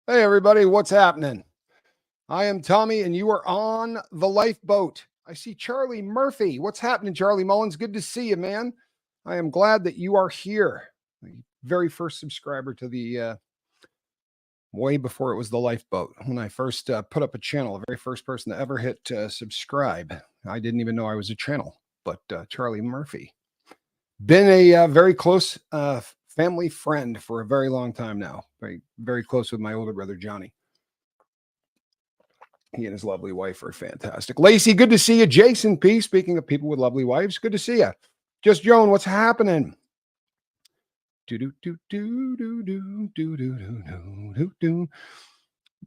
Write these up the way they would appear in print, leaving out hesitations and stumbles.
Hey, everybody, what's happening? I am Tommy, and you are on the lifeboat. I see Charlie Murphy. What's happening, Charlie Mullins? Good to see you, man. I am glad that you are here. The very first subscriber to the way before it was the lifeboat. When I first put up a channel, the very first person to ever hit subscribe. I didn't even know I was a channel, but Charlie Murphy. Been a very close family friend for a very long time now. Very, very close with my older brother, Johnny. He and his lovely wife are fantastic. Lacey, good to see you. Jason P. Speaking of people with lovely wives, good to see you. Just Joan, what's happening?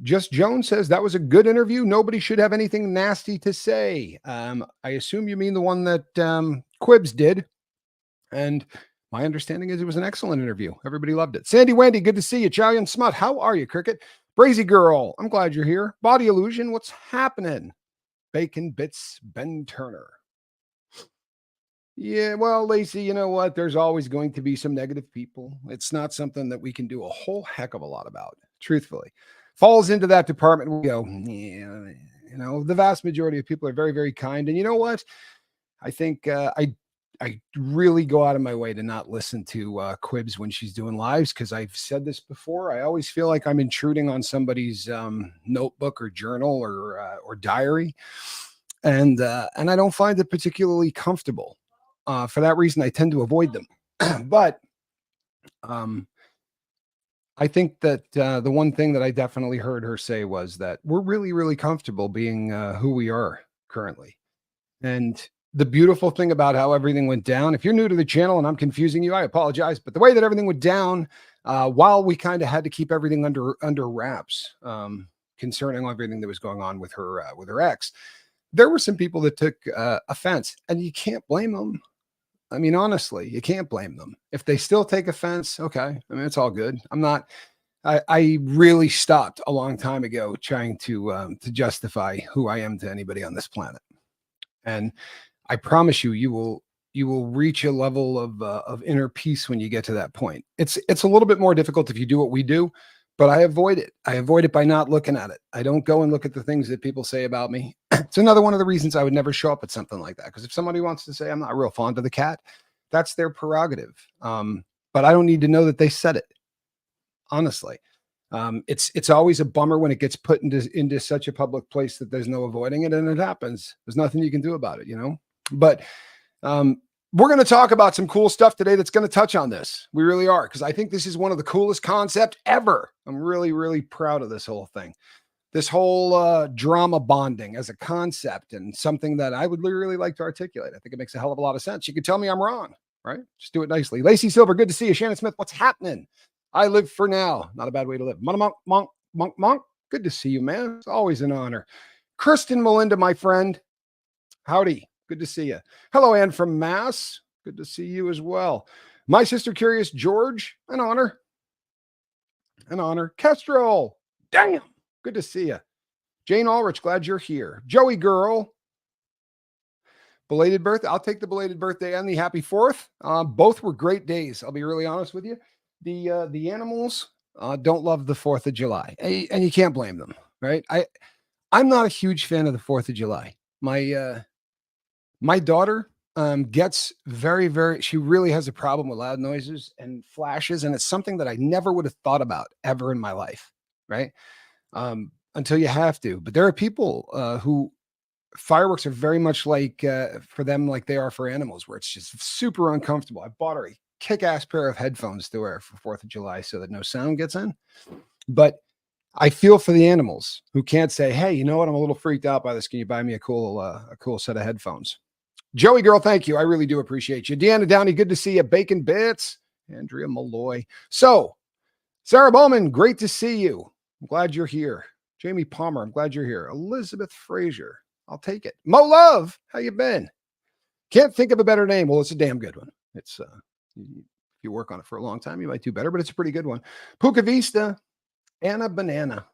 Just Joan says that was a good interview. Nobody should have anything nasty to say. I assume you mean the one that Quibbs did. And my understanding is it was an excellent interview. Everybody loved it. Sandy Wendy, good to see you. Chow Smut, how are you, Cricket? Brazy Girl, I'm glad you're here. Body Illusion, what's happening? Bacon Bits, Ben Turner. Yeah, well, Lacey, you know what? There's always going to be some negative people. It's not something that we can do a whole heck of a lot about, truthfully. Falls into that department, we go, yeah, the vast majority of people are very, very kind. And you know what? I think I really go out of my way to not listen to Quibbs when she's doing lives because I've said this before. I always feel like I'm intruding on somebody's notebook or journal or diary, and I don't find it particularly comfortable. For that reason, I tend to avoid them. But I think that the one thing that I definitely heard her say was that we're really, really comfortable being who we are currently, and the beautiful thing about how everything went down, if you're new to the channel and I'm confusing you, I apologize. But the way that everything went down, while we kind of had to keep everything under wraps concerning everything that was going on with her ex, there were some people that took offense, and you can't blame them. I mean, honestly, you can't blame them if they still take offense. Okay, I mean, it's all good. I'm not. I really stopped a long time ago trying to justify who I am to anybody on this planet, and I promise you, you will reach a level of inner peace when you get to that point. It's a little bit more difficult if you do what we do, but I avoid it. I avoid it by not looking at it. I don't go and look at the things that people say about me. It's another one of the reasons I would never show up at something like that. Because if somebody wants to say I'm not real fond of the cat, that's their prerogative. But I don't need to know that they said it. Honestly, it's always a bummer when it gets put into such a public place that there's no avoiding it, and it happens. There's nothing you can do about it, But we're going to talk about some cool stuff today that's going to touch on this. We really are, because I think this is one of the coolest concepts ever. I'm really, really proud of this whole thing. This whole drama bonding as a concept and something that I would really like to articulate. I think it makes a hell of a lot of sense. You can tell me I'm wrong, right? Just do it nicely. Lacey Silver, good to see you. Shannon Smith, what's happening? I live for now. Not a bad way to live. Monk. Good to see you, man. It's always an honor. Kristen Melinda, my friend. Howdy. Good to see you. Hello, Ann from Mass. Good to see you as well. My sister, Curious George. An honor. An honor. Kestrel. Damn. Good to see you. Jane Ulrich, glad you're here. Joey Girl. Belated birthday. I'll take the belated birthday and the happy 4th. Both were great days. I'll be really honest with you. The animals don't love the 4th of July, and you can't blame them, right? I'm not a huge fan of the 4th of July. My daughter gets very, very, she really has a problem with loud noises and flashes. And it's something that I never would have thought about ever in my life. Right. Until you have to. But there are people who fireworks are very much like for them, like they are for animals, where it's just super uncomfortable. I bought her a kick-ass pair of headphones to wear for 4th of July so that no sound gets in. But I feel for the animals who can't say, hey, you know what? I'm a little freaked out by this. Can you buy me a cool set of headphones? Joey Girl, thank you. I really do appreciate you. Deanna Downey, good to see you. Bacon Bits. Andrea Malloy. So, Sarah Bowman, great to see you. I'm glad you're here. Jamie Palmer, I'm glad you're here. Elizabeth Frazier, I'll take it. Mo Love, how you been? Can't think of a better name. Well, it's a damn good one. It's if you work on it for a long time, you might do better, but it's a pretty good one. Puka Vista, Anna Banana.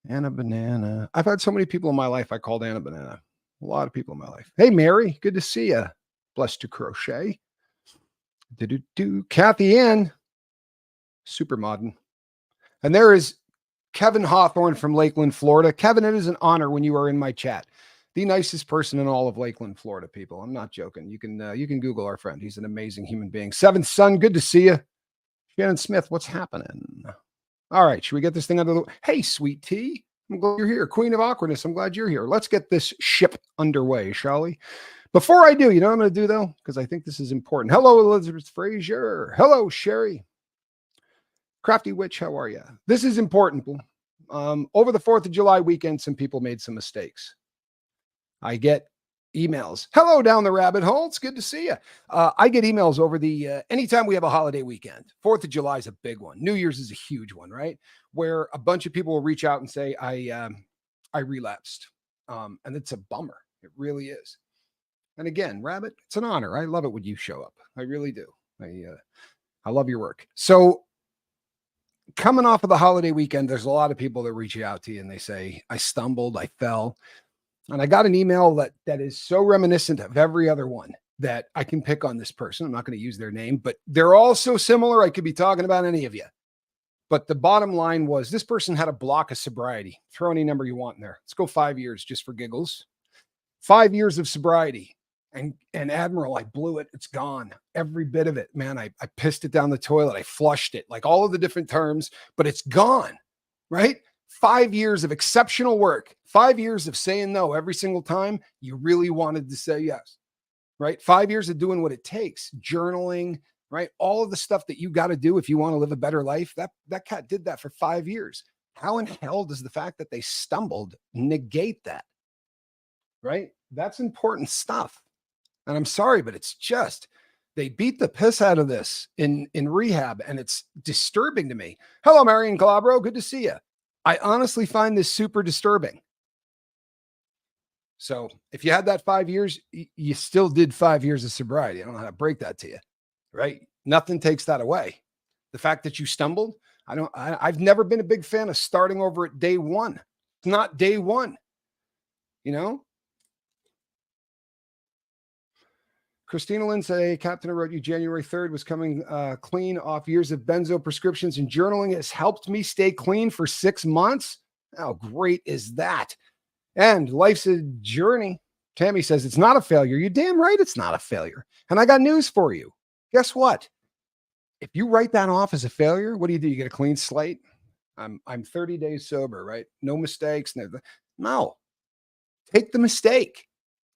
Anna Banana. I've had so many people in my life I called Anna Banana. A lot of people in my life. Hey, Mary, good to see you. Blessed to crochet. Kathy Ann, super modern. And there is Kevin Hawthorne from Lakeland, Florida. Kevin, it is an honor when you are in my chat. The nicest person in all of Lakeland, Florida, people. I'm not joking. You can Google our friend. He's an amazing human being. Seventh son, good to see you. Shannon Smith, what's happening? All right, should we get this thing under the... Hey, sweet tea. I'm glad you're here. Queen of awkwardness, I'm glad you're here. Let's get this ship underway, shall we? Before I do, you know what I'm going to do, though? Because I think this is important. Hello, Elizabeth Frazier. Hello, Sherry. Crafty Witch, how are you? This is important. Over the 4th of July weekend, some people made some mistakes. I get emails. Hello, down the rabbit hole. It's good to see you. I get emails over the anytime we have a holiday weekend. 4th of July is a big one. New Year's is a huge one, right? Where a bunch of people will reach out and say, I relapsed. And it's a bummer. It really is. And again, Rabbit, it's an honor. I love it when you show up. I really do. I love your work. So coming off of the holiday weekend, there's a lot of people that reach out to you and they say, I stumbled, I fell. And I got an email that is so reminiscent of every other one that I can pick on this person. I'm not going to use their name, but they're all so similar. I could be talking about any of you. But the bottom line was this person had a block of sobriety. Throw any number you want in there. Let's go 5 years just for giggles. 5 years of sobriety. And Admiral, I blew it. It's gone. Every bit of it, man. I pissed it down the toilet. I flushed it, like all of the different terms, but it's gone, right? 5 years of exceptional work, 5 years of saying no every single time you really wanted to say yes, right? 5 years of doing what it takes, journaling, right? All of the stuff that you got to do if you want to live a better life. That cat did that for 5 years. How in hell does the fact that they stumbled negate that, right? That's important stuff. And I'm sorry, but it's just, they beat the piss out of this in rehab, and it's disturbing to me. Hello, Marion Calabro. Good to see you. I honestly find this super disturbing. So if you had that 5 years, you still did 5 years of sobriety. I don't know how to break that to you, right? Nothing takes that away. The fact that you stumbled, I've never been a big fan of starting over at day one. It's not day one, you know? Christina Lindsay, Captain, I wrote you January 3rd was coming clean off years of benzo prescriptions, and journaling has helped me stay clean for 6 months. How great is that? And life's a journey. Tammy says it's not a failure. You're damn right it's not a failure. And I got news for you. Guess what? If you write that off as a failure, what do? You get a clean slate? I'm 30 days sober, right? No mistakes. No. Take the mistake.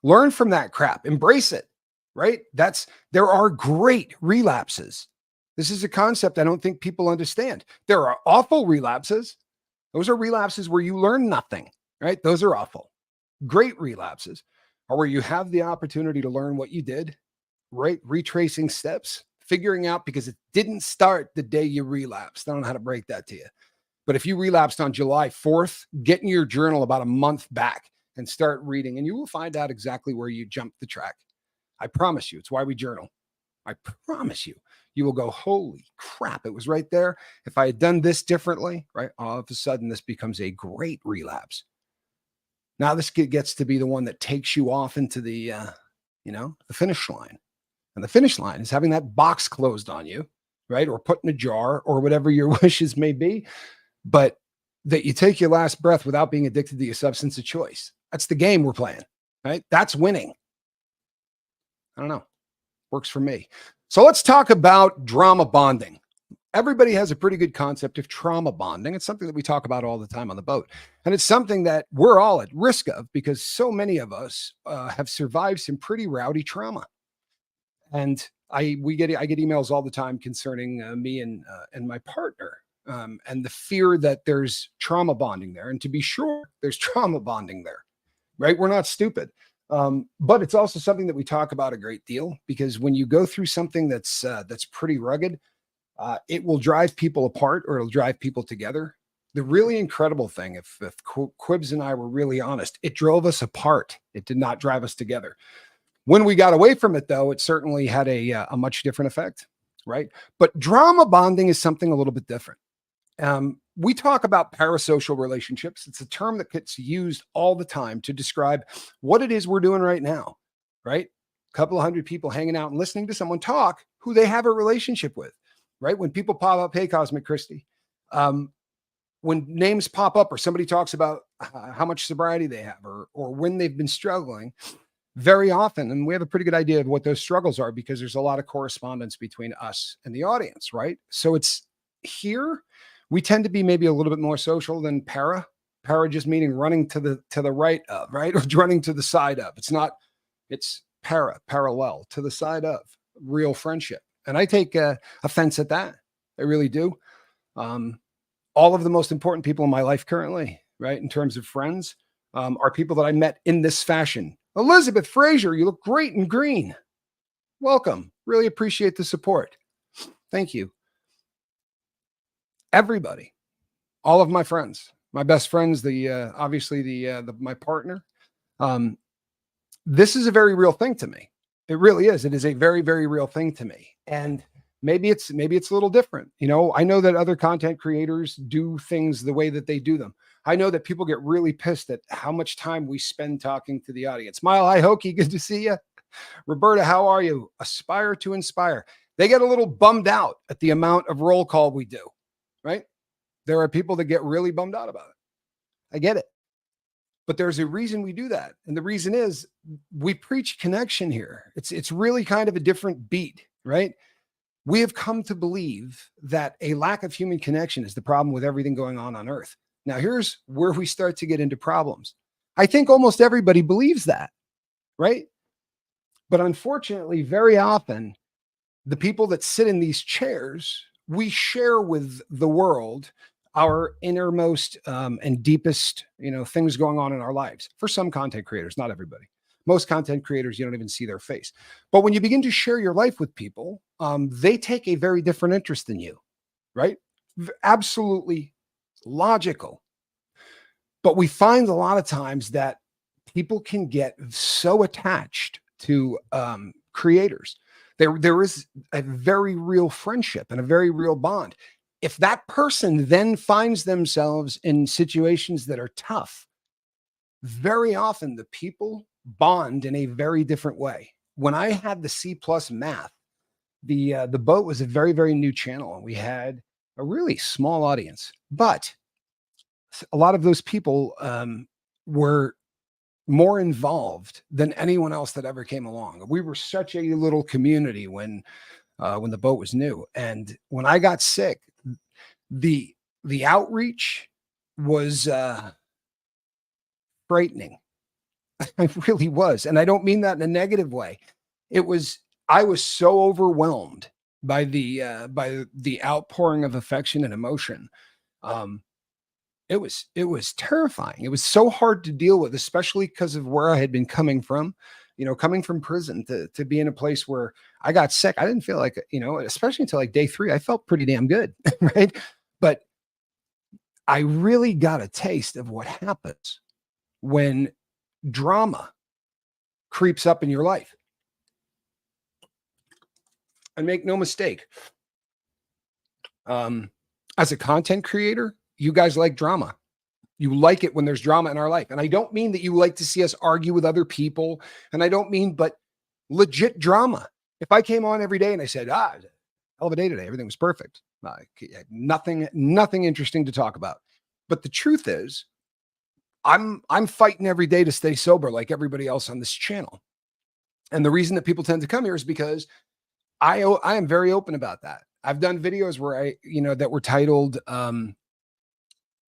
Learn from that crap. Embrace it. Right? There are great relapses. This is a concept I don't think people understand. There are awful relapses. Those are relapses where you learn nothing, right? Those are awful. Great relapses are where you have the opportunity to learn what you did, right? Retracing steps, figuring out, because it didn't start the day you relapsed. I don't know how to break that to you. But if you relapsed on July 4th, get in your journal about a month back and start reading, and you will find out exactly where you jumped the track. I promise you. It's why we journal. I promise you. You will go, holy crap, it was right there. If I had done this differently, right, all of a sudden this becomes a great relapse. Now this gets to be the one that takes you off into the finish line. And the finish line is having that box closed on you, right, or put in a jar or whatever your wishes may be, but that you take your last breath without being addicted to your substance of choice. That's the game we're playing, right? That's winning. I don't know. Works for me. So let's talk about drama bonding. Everybody has a pretty good concept of trauma bonding. It's something that we talk about all the time on the boat. And it's something that we're all at risk of because so many of us have survived some pretty rowdy trauma. And I get emails all the time concerning me and my partner and the fear that there's trauma bonding there. And to be sure, there's trauma bonding there, right? We're not stupid. But it's also something that we talk about a great deal because when you go through something that's pretty rugged, it will drive people apart or it'll drive people together. The really incredible thing, if Quibs and I were really honest, it drove us apart. It did not drive us together. When we got away from it, though, it certainly had a much different effect, right? But drama bonding is something a little bit different. We talk about parasocial relationships. It's a term that gets used all the time to describe what it is we're doing right now, right? A couple of hundred people hanging out and listening to someone talk who they have a relationship with, right? When people pop up, hey, Cosmic Christie, when names pop up or somebody talks about how much sobriety they have or when they've been struggling, very often, and we have a pretty good idea of what those struggles are because there's a lot of correspondence between us and the audience, right? So it's here we tend to be maybe a little bit more social than para just meaning running to the right of, right, or running to the side of. It's not, it's parallel to the side of real friendship, and I take offense at that. I really do. um all of the most important people in my life currently, right, in terms of friends, are people that I met in this fashion. Elizabeth Frazier, you look great in green. Welcome. Really appreciate the support. Thank you. Everybody, all of my friends, my best friends, the obviously the my partner. Um, this is a very real thing to me. It really is. It is a very, very real thing to me. And maybe it's a little different. You know, I know that other content creators do things the way that they do them. I know that people get really pissed at how much time we spend talking to the audience. Mile High Hokey, good to see you. Roberta, how are you? Aspire to inspire. They get a little bummed out at the amount of roll call we do, right? There are people that get really bummed out about it. I get it. But there's a reason we do that. And the reason is we preach connection here. It's really kind of a different beat, right? We have come to believe that a lack of human connection is the problem with everything going on earth. Now, here's where we start to get into problems. I think almost everybody believes that, right? But unfortunately, very often, the people that sit in these chairs, we share with the world our innermost and deepest, things going on in our lives. For some content creators, not everybody. Most content creators, you don't even see their face. But when you begin to share your life with people, they take a very different interest in you, right? Absolutely logical. But we find a lot of times that people can get so attached to creators. There is a very real friendship and a very real bond. If that person then finds themselves in situations that are tough, very often the people bond in a very different way. When I had the C plus math, the boat was a very, very new channel, and we had a really small audience, but a lot of those people were more involved than anyone else that ever came along. We were such a little community when the boat was new, and when I got sick, the the outreach was frightening. It really was, and I don't mean that in a negative way. It was I was so overwhelmed by the outpouring of affection and emotion. Um, it was terrifying. It was so hard to deal with, especially because of where I had been coming from. Coming from prison to be in a place where I got sick. I didn't feel like, especially until like day 3, I felt pretty damn good, right? But I really got a taste of what happens when drama creeps up in your life. And make no mistake, um, as a content creator, you guys like drama. You like it when there's drama in our life. And I don't mean that you like to see us argue with other people. And I don't mean, but legit drama. If I came on every day and I said, hell of a day today, everything was perfect. Nothing interesting to talk about. But the truth is, I'm fighting every day to stay sober like everybody else on this channel. And the reason that people tend to come here is because I am very open about that. I've done videos where that were titled,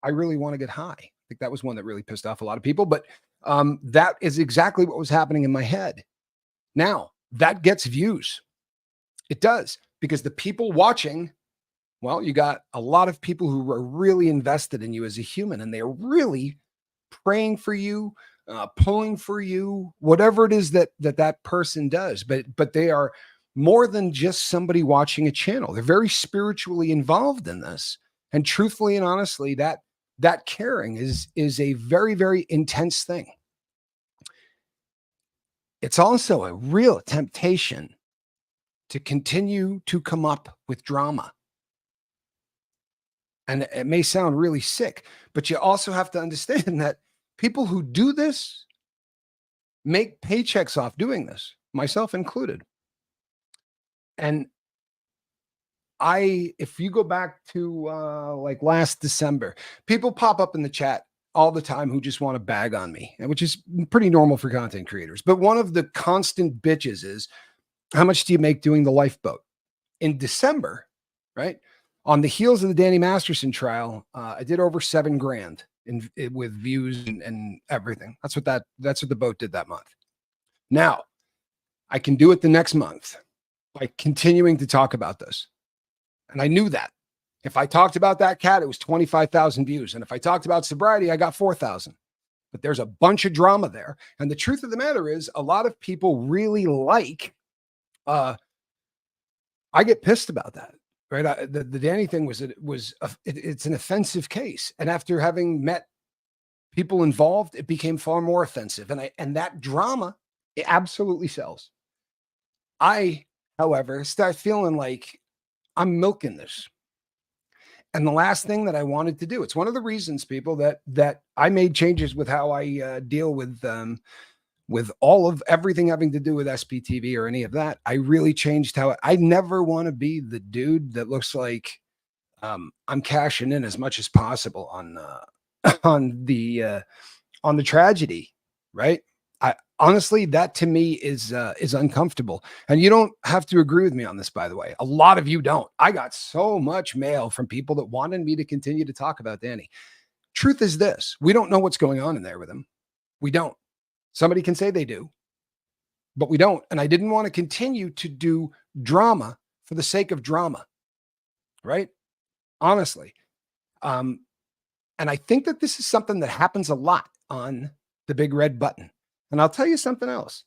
I really want to get high. I think that was one that really pissed off a lot of people, but that is exactly what was happening in my head. Now, that gets views. It does, because the people watching, well, you got a lot of people who are really invested in you as a human, and they're really praying for you, pulling for you, whatever it is that person does. But they are more than just somebody watching a channel. They're very spiritually involved in this. And truthfully and honestly, that caring is a very, very intense thing. It's also a real temptation to continue to come up with drama. And it may sound really sick, but you also have to understand that people who do this make paychecks off doing this, myself included. And if you go back to like last December, people pop up in the chat all the time who just want to bag on me, which is pretty normal for content creators. But one of the constant bitches is, how much do you make doing the lifeboat? In December, right? On the heels of the Danny Masterson trial, I did over 7 grand with views and everything. That's what the boat did that month. Now I can do it the next month by continuing to talk about this. And I knew that. If I talked about that cat, it was 25,000 views. And if I talked about sobriety, I got 4,000. But there's a bunch of drama there. And the truth of the matter is, a lot of people really like, I get pissed about that, right? The Danny thing it's an offensive case. And after having met people involved, it became far more offensive. And that drama, it absolutely sells. I, however, start feeling like I'm milking this. And the last thing that I wanted to do, it's one of the reasons, people, that I made changes with how I deal with all of everything having to do with SPTV or any of that. I really changed how I never want to be the dude that looks like I'm cashing in as much as possible on on the tragedy, right? I honestly, that to me is uncomfortable. And you don't have to agree with me on this, by the way. A lot of you don't. I got so much mail from people that wanted me to continue to talk about Danny. Truth is this: we don't know what's going on in there with him. We don't. Somebody can say they do, but we don't. And I didn't want to continue to do drama for the sake of drama, right? Honestly. And I think that this is something that happens a lot on the big red button. And I'll tell you something else.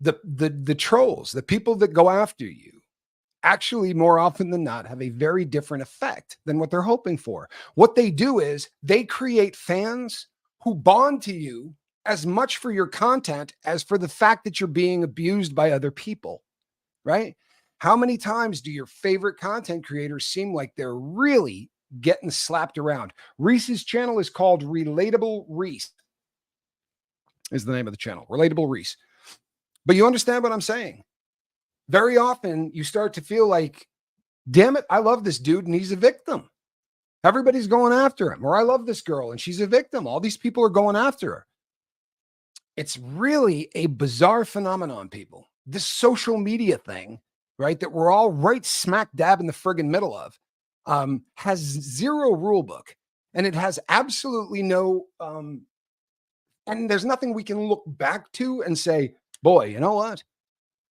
The trolls, the people that go after you, actually more often than not have a very different effect than what they're hoping for. What they do is they create fans who bond to you as much for your content as for the fact that you're being abused by other people, right? How many times do your favorite content creators seem like they're really getting slapped around? Reese's channel is called Relatable Reese, is the name of the channel, Relatable Reese. But you understand what I'm saying? Very often you start to feel like, damn it, I love this dude and he's a victim. Everybody's going after him. Or I love this girl and she's a victim. All these people are going after her. It's really a bizarre phenomenon, people. This social media thing, right, that we're all right smack dab in the friggin' middle of, has zero rule book. And it has absolutely no, and there's nothing we can look back to and say, boy, you know what?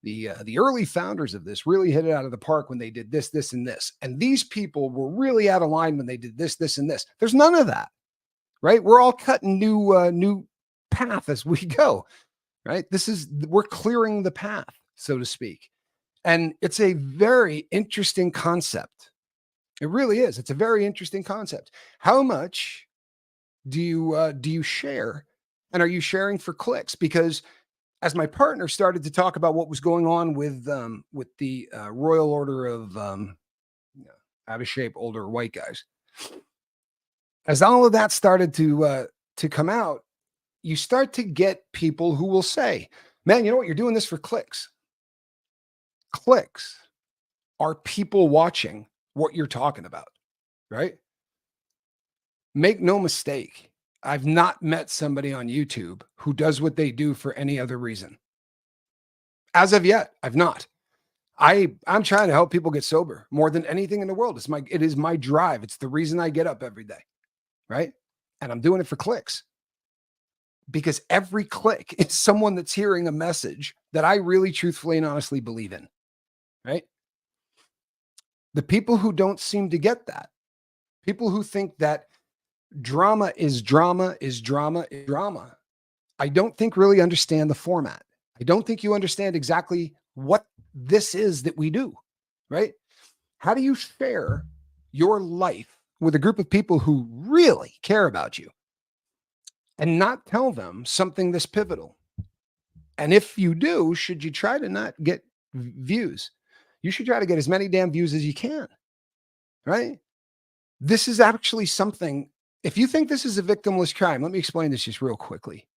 The early founders of this really hit it out of the park when they did this, this, and this. And these people were really out of line when they did this, this, and this. There's none of that, right? We're all cutting new path as we go, right? We're clearing the path, so to speak. And it's a very interesting concept. It really is. It's a very interesting concept. How much do you share? And are you sharing for clicks? Because as my partner started to talk about what was going on with the Royal Order of out of shape older white guys, as all of that started to come out, you start to get people who will say, "Man, you know what? You're doing this for clicks." Clicks are people watching what you're talking about, right? Make no mistake. I've not met somebody on YouTube who does what they do for any other reason. As of yet, I've not. I'm trying to help people get sober more than anything in the world. It is my drive. It's the reason I get up every day, right? And I'm doing it for clicks. Because every click is someone that's hearing a message that I really truthfully and honestly believe in, right? The people who don't seem to get that, people who think that drama is drama is drama is drama, I don't think really understand the format. I don't think you understand exactly what this is that we do, right? How do you share your life with a group of people who really care about you and not tell them something this pivotal? And if you do, should you try to not get views? You should try to get as many damn views as you can, right? This is actually something. If you think this is a victimless crime, let me explain this just real quickly.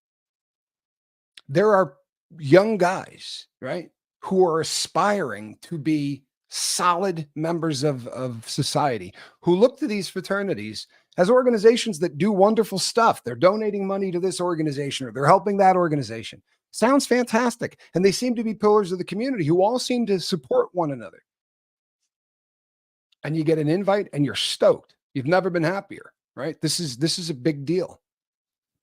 There are young guys, right, who are aspiring to be solid members of society who look to these fraternities as organizations that do wonderful stuff. They're donating money to this organization or they're helping that organization. Sounds fantastic. And they seem to be pillars of the community who all seem to support one another. And you get an invite and you're stoked. You've never been happier, right? This is a big deal.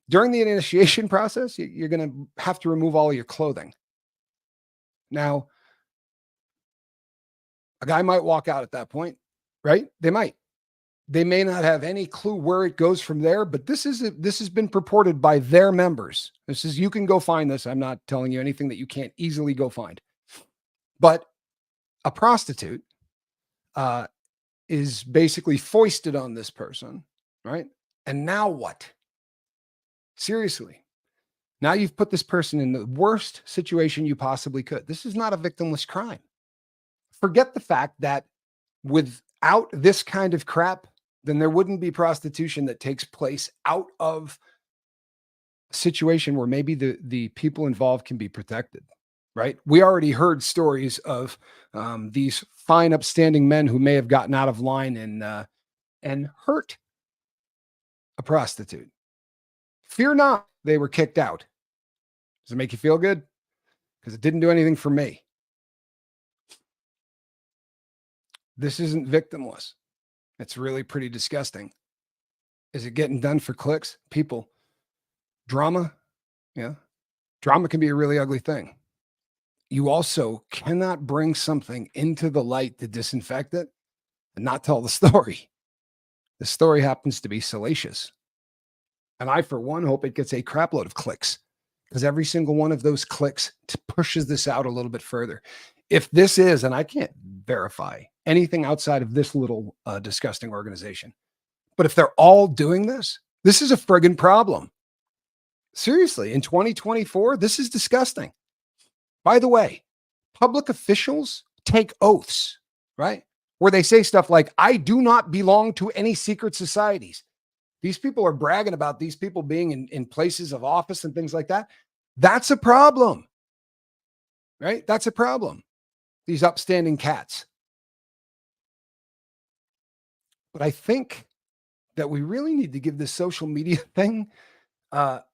During the initiation process, you're going to have to remove all of your clothing. Now, a guy might walk out at that point, right? They might. They may not have any clue where it goes from there, but this has been purported by their members. This is, you can go find this. I'm not telling you anything that you can't easily go find. But a prostitute is basically foisted on this person, right? And now what? Seriously. Now you've put this person in the worst situation you possibly could. This is not a victimless crime. Forget the fact that without this kind of crap, then there wouldn't be prostitution that takes place out of a situation where maybe the people involved can be protected, right? We already heard stories of these fine, upstanding men who may have gotten out of line and hurt a prostitute. Fear not, they were kicked out. Does it make you feel good? Because it didn't do anything for me. This isn't victimless. It's really pretty disgusting. Is it getting done for clicks? People, drama, yeah. Drama can be a really ugly thing. You also cannot bring something into the light to disinfect it and not tell the story. The story happens to be salacious. And I, for one, hope it gets a crapload of clicks, because every single one of those clicks pushes this out a little bit further. If this is, and I can't verify anything outside of this little disgusting organization, but if they're all doing this, this is a friggin' problem. Seriously, in 2024, this is disgusting. By the way, public officials take oaths, right? Where they say stuff like, I do not belong to any secret societies. These people are bragging about these people being in places of office and things like that. That's a problem, right? That's a problem. These upstanding cats. But I think that we really need to give this social media thing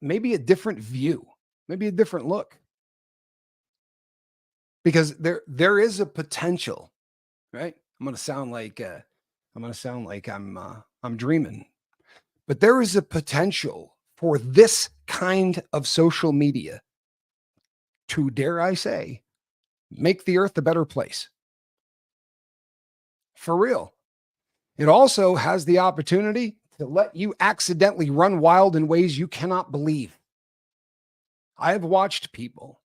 maybe a different view, maybe a different look. Because there is a potential, right? I'm going to sound like I'm dreaming. But there is a potential for this kind of social media to, dare I say, make the earth a better place. For real. It also has the opportunity to let you accidentally run wild in ways you cannot believe. I have watched people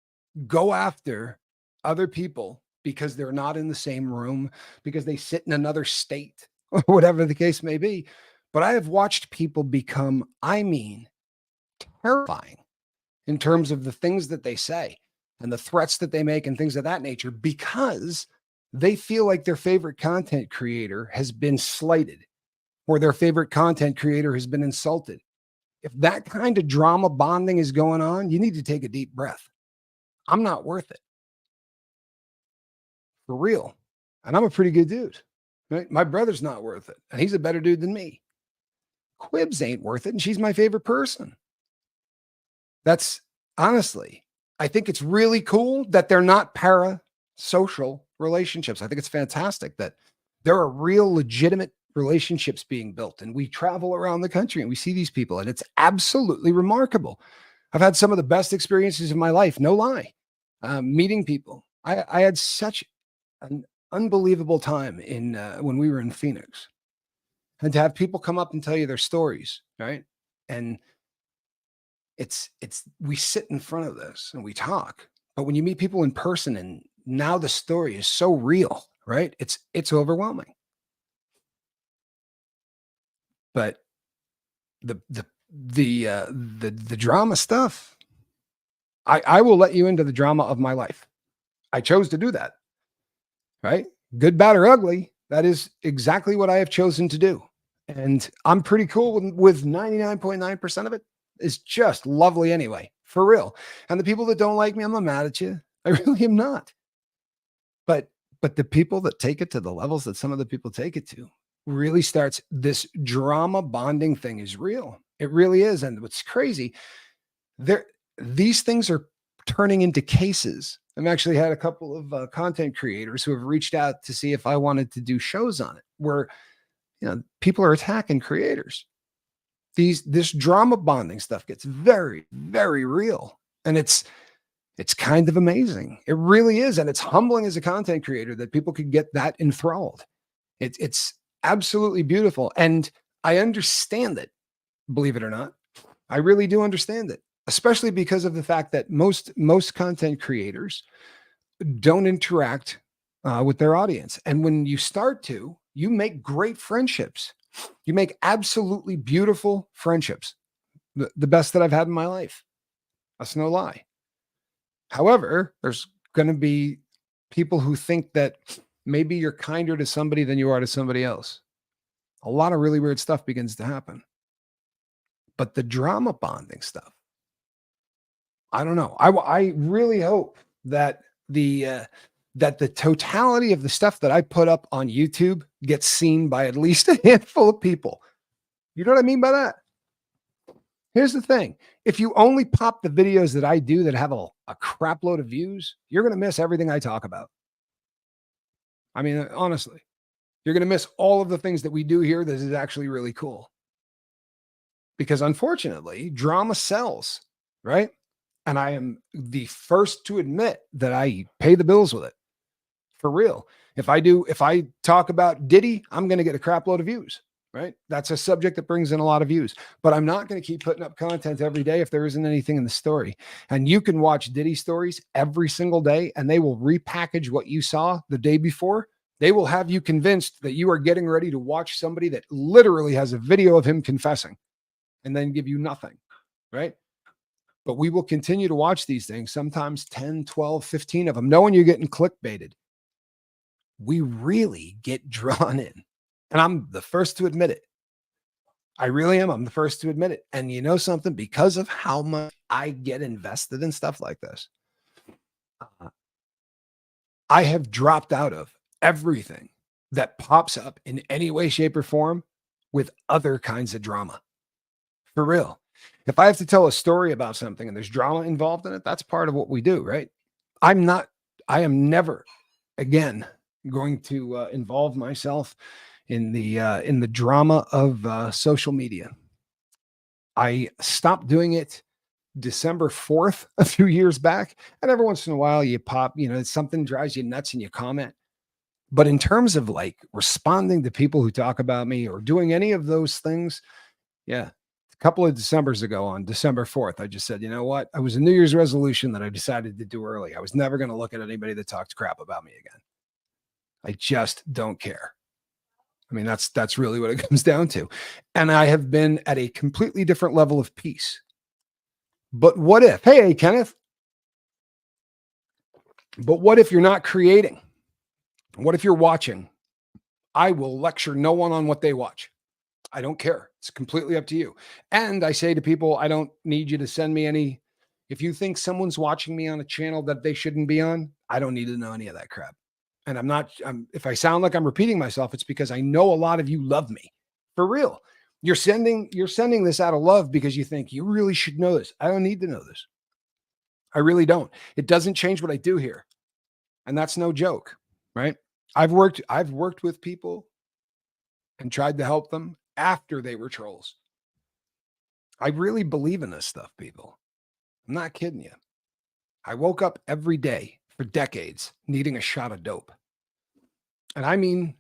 go after other people because they're not in the same room, because they sit in another state, or whatever the case may be. But I have watched people become, I mean, terrifying in terms of the things that they say and the threats that they make and things of that nature, because they feel like their favorite content creator has been slighted or their favorite content creator has been insulted. If that kind of drama bonding is going on, you need to take a deep breath. I'm not worth it. For real. And I'm a pretty good dude. Right? My brother's not worth it. And he's a better dude than me. Quibs ain't worth it. And she's my favorite person. That's honestly, I think it's really cool that they're not parasocial relationships. I think it's fantastic that there are real legitimate relationships being built, and we travel around the country and we see these people, and it's absolutely remarkable. I've had some of the best experiences of my life, no lie, meeting people. I had such an unbelievable time in when we were in Phoenix, and to have people come up and tell you their stories, right? And it's we sit in front of this and we talk, but when you meet people in person, and now the story is so real, right? It's overwhelming. But the drama stuff, I will let you into the drama of my life. I chose to do that, right? Good, bad, or ugly. That is exactly what I have chosen to do. And I'm pretty cool with 99.9% of it. It's just lovely anyway, for real. And the people that don't like me, I'm not mad at you. I really am not. But But the people that take it to the levels that some of the people take it to really starts this drama bonding thing is real. It really is. And what's crazy, there these things are turning into cases. I've actually had a couple of content creators who have reached out to see if I wanted to do shows on it, where people are attacking creators. This drama bonding stuff gets very, very real, and it's kind of amazing. It really is, and it's humbling as a content creator that people could get that enthralled. It's absolutely beautiful, and I understand it. Believe it or not, I really do understand it, especially because of the fact that most content creators don't interact with their audience. And when you start to, you make great friendships. You make absolutely beautiful friendships, the best that I've had in my life. That's no lie. However, there's going to be people who think that maybe you're kinder to somebody than you are to somebody else. A lot of really weird stuff begins to happen. But the drama bonding stuff, I don't know. I really hope that the totality of the stuff that I put up on YouTube gets seen by at least a handful of people. You know what I mean by that? Here's the thing. If you only pop the videos that I do that have a crap load of views, you're going to miss everything I talk about. I mean, honestly, you're going to miss all of the things that we do here that is actually really cool. Because unfortunately, drama sells, right? And I am the first to admit that I pay the bills with it. For real. If I talk about Diddy, I'm going to get a crap load of views, right? That's a subject that brings in a lot of views, but I'm not going to keep putting up content every day if there isn't anything in the story. And you can watch Diddy stories every single day, and they will repackage what you saw the day before. They will have you convinced that you are getting ready to watch somebody that literally has a video of him confessing and then give you nothing, right? But we will continue to watch these things, sometimes 10, 12, 15 of them, knowing you're getting clickbaited. We really get drawn in. And I'm the first to admit it. I really am. I'm the first to admit it. And you know something? Because of how much I get invested in stuff like this, I have dropped out of everything that pops up in any way, shape, or form with other kinds of drama. For real. If I have to tell a story about something and there's drama involved in it, that's part of what we do, right? I am never again going to involve myself in the drama of social media. I stopped doing it December 4th, a few years back. And every once in a while you pop, something drives you nuts and you comment. But in terms of like responding to people who talk about me or doing any of those things, yeah, a couple of Decembers ago on December 4th, I just said, you know what? I was a New Year's resolution that I decided to do early. I was never going to look at anybody that talked crap about me again. I just don't care. I mean, that's really what it comes down to. And I have been at a completely different level of peace. But what if, hey, Kenneth, but what if you're not creating? What if you're watching? I will lecture no one on what they watch. I don't care. It's completely up to you. And I say to people, I don't need you to send me any. If you think someone's watching me on a channel that they shouldn't be on, I don't need to know any of that crap. And if I sound like I'm repeating myself, it's because I know a lot of you love me for real. You're sending this out of love because you think you really should know this. I don't need to know this. I really don't. It doesn't change what I do here. And that's no joke, right? I've worked with people and tried to help them after they were trolls. I really believe in this stuff, people. I'm not kidding you. I woke up every day for decades needing a shot of dope. And I mean,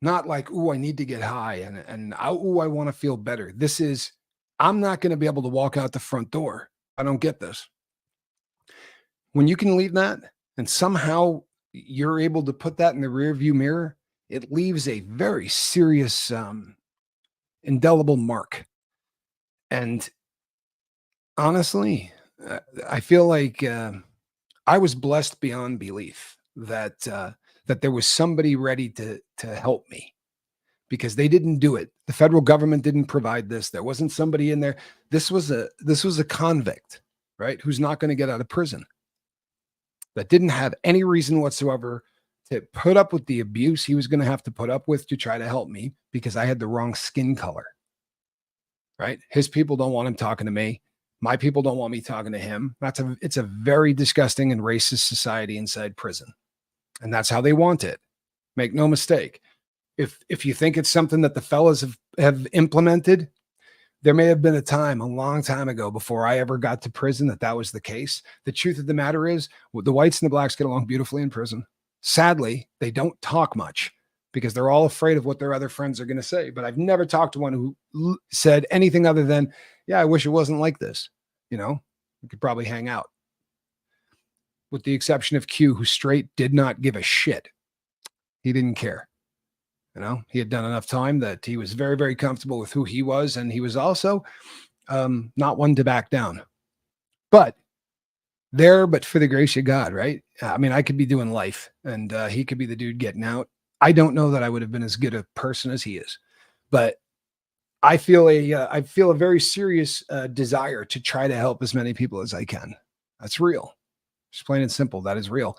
not like, ooh, I need to get high and ooh, I want to feel better. This is, I'm not going to be able to walk out the front door. I don't get this. When you can leave that and somehow you're able to put that in the rear view mirror, it leaves a very serious, indelible mark. And honestly, I feel like I was blessed beyond belief that there was somebody ready to help me, because they didn't do it. The federal government didn't provide this. There wasn't somebody in there. This was a convict, right? Who's not going to get out of prison, that didn't have any reason whatsoever to put up with the abuse he was going to have to put up with to try to help me because I had the wrong skin color, right? His people don't want him talking to me. My people don't want me talking to him. It's a very disgusting and racist society inside prison. And that's how they want it. Make no mistake. If you think it's something that the fellas have implemented, there may have been a time a long time ago before I ever got to prison that was the case. The truth of the matter is, the whites and the blacks get along beautifully in prison. Sadly, they don't talk much because they're all afraid of what their other friends are going to say. But I've never talked to one who said anything other than, yeah, I wish it wasn't like this. You know, we could probably hang out. With the exception of Q, who straight did not give a shit. He didn't care. You know, he had done enough time that he was very, very comfortable with who he was. And he was also not one to back down. But for the grace of God, right? I mean, I could be doing life and he could be the dude getting out. I don't know that I would have been as good a person as he is, but I feel a very serious desire to try to help as many people as I can. That's real. Just plain and simple. That is real.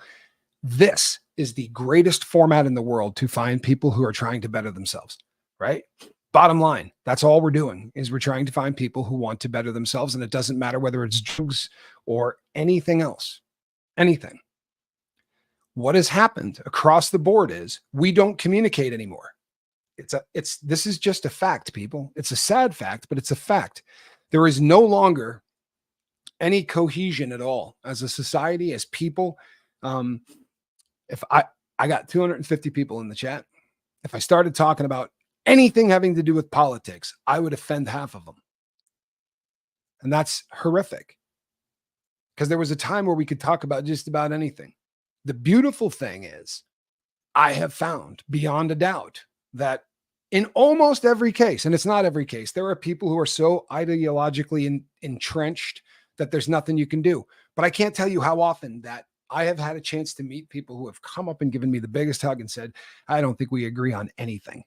This is the greatest format in the world to find people who are trying to better themselves, right? Bottom line, that's all we're doing is we're trying to find people who want to better themselves. And it doesn't matter whether it's drugs or anything else, anything. What has happened across the board is we don't communicate anymore. This is just a fact, people. It's a sad fact, but it's a fact. There is no longer any cohesion at all as a society, as people. If I got 250 people in the chat, if I started talking about anything having to do with politics, I would offend half of them. And that's horrific because there was a time where we could talk about just about anything. The beautiful thing is I have found beyond a doubt that in almost every case, and it's not every case, there are people who are so ideologically entrenched that there's nothing you can do. But I can't tell you how often that I have had a chance to meet people who have come up and given me the biggest hug and said, I don't think we agree on anything.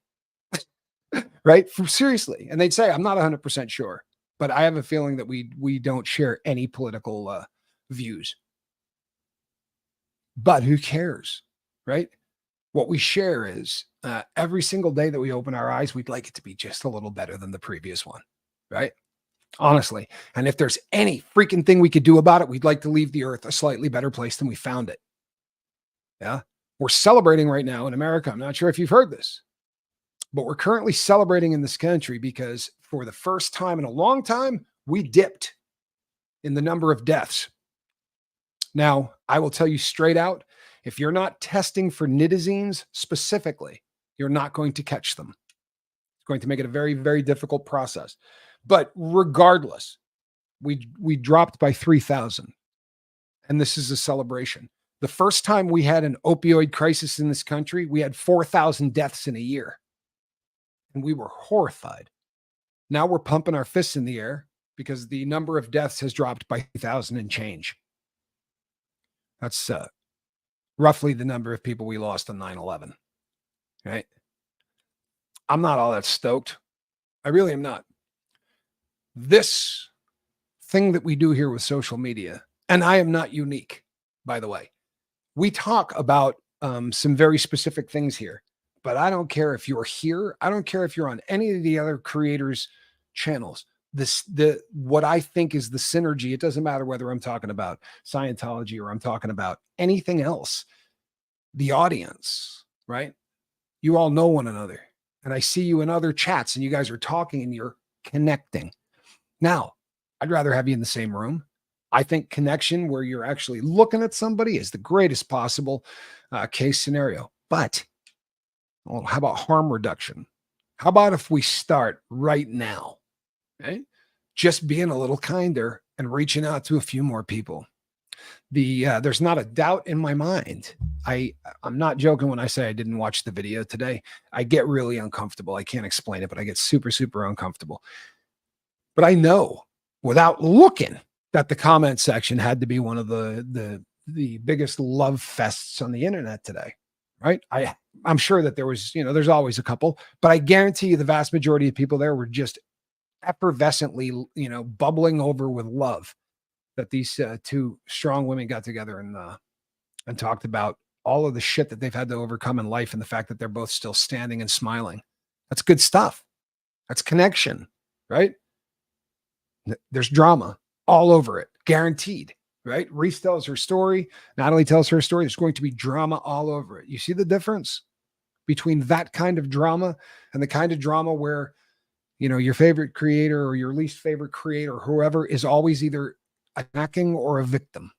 Right? Seriously. And they'd say, I'm not 100% sure, but I have a feeling that we don't share any political views. But who cares? Right? What we share is every single day that we open our eyes, we'd like it to be just a little better than the previous one. Right? Honestly. And if there's any freaking thing we could do about it, we'd like to leave the earth a slightly better place than we found it. Yeah. We're celebrating right now in America. I'm not sure if you've heard this, but we're currently celebrating in this country because for the first time in a long time, we dipped in the number of deaths. Now, I will tell you straight out, if you're not testing for nitazines specifically, you're not going to catch them. It's going to make it a very, very difficult process. But regardless, we dropped by 3,000. And this is a celebration. The first time we had an opioid crisis in this country, we had 4,000 deaths in a year. And we were horrified. Now we're pumping our fists in the air because the number of deaths has dropped by 1,000 and change. That's roughly the number of people we lost on 9/11. Right? I'm not all that stoked. I really am not. This thing that we do here with social media, and I am not unique, by the way. We talk about some very specific things here, but I don't care if you're here. I don't care if you're on any of the other creators' channels. What I think is the synergy. It doesn't matter whether I'm talking about Scientology or I'm talking about anything else. The audience, right? You all know one another. And I see you in other chats and you guys are talking and you're connecting. Now, I'd rather have you in the same room. I think connection where you're actually looking at somebody is the greatest possible case scenario. But well, how about harm reduction? How about if we start right now? Okay? Just being a little kinder and reaching out to a few more people. There's not a doubt in my mind. I'm not joking when I say I didn't watch the video today. I get really uncomfortable. I can't explain it, but I get super, super uncomfortable. But I know without looking that the comment section had to be one of the biggest love fests on the internet today, right? I'm sure that there was, there's always a couple, but I guarantee you the vast majority of people there were just effervescently, bubbling over with love that these two strong women got together and talked about all of the shit that they've had to overcome in life and the fact that they're both still standing and smiling. That's good stuff. That's connection, right? There's drama all over it, guaranteed, right? Reese tells her story. Natalie tells her story. There's going to be drama all over it. You see the difference between that kind of drama and the kind of drama where, your favorite creator or your least favorite creator, whoever, is always either attacking or a victim,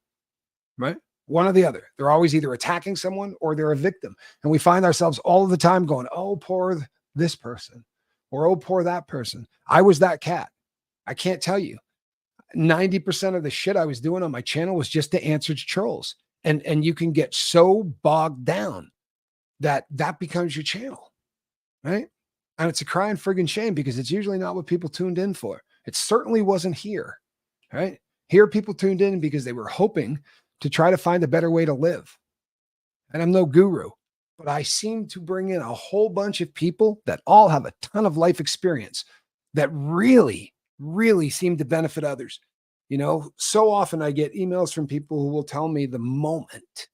right? One or the other. They're always either attacking someone or they're a victim. And we find ourselves all the time going, oh, poor this person, or oh, poor that person. I was that cat. I can't tell you. 90% of the shit I was doing on my channel was just to answer trolls. And you can get so bogged down that becomes your channel, right? And it's a crying friggin' shame because it's usually not what people tuned in for. It certainly wasn't here, right? Here, people tuned in because they were hoping to try to find a better way to live. And I'm no guru, but I seem to bring in a whole bunch of people that all have a ton of life experience that really, really seem to benefit others. So often I get emails from people who will tell me the moment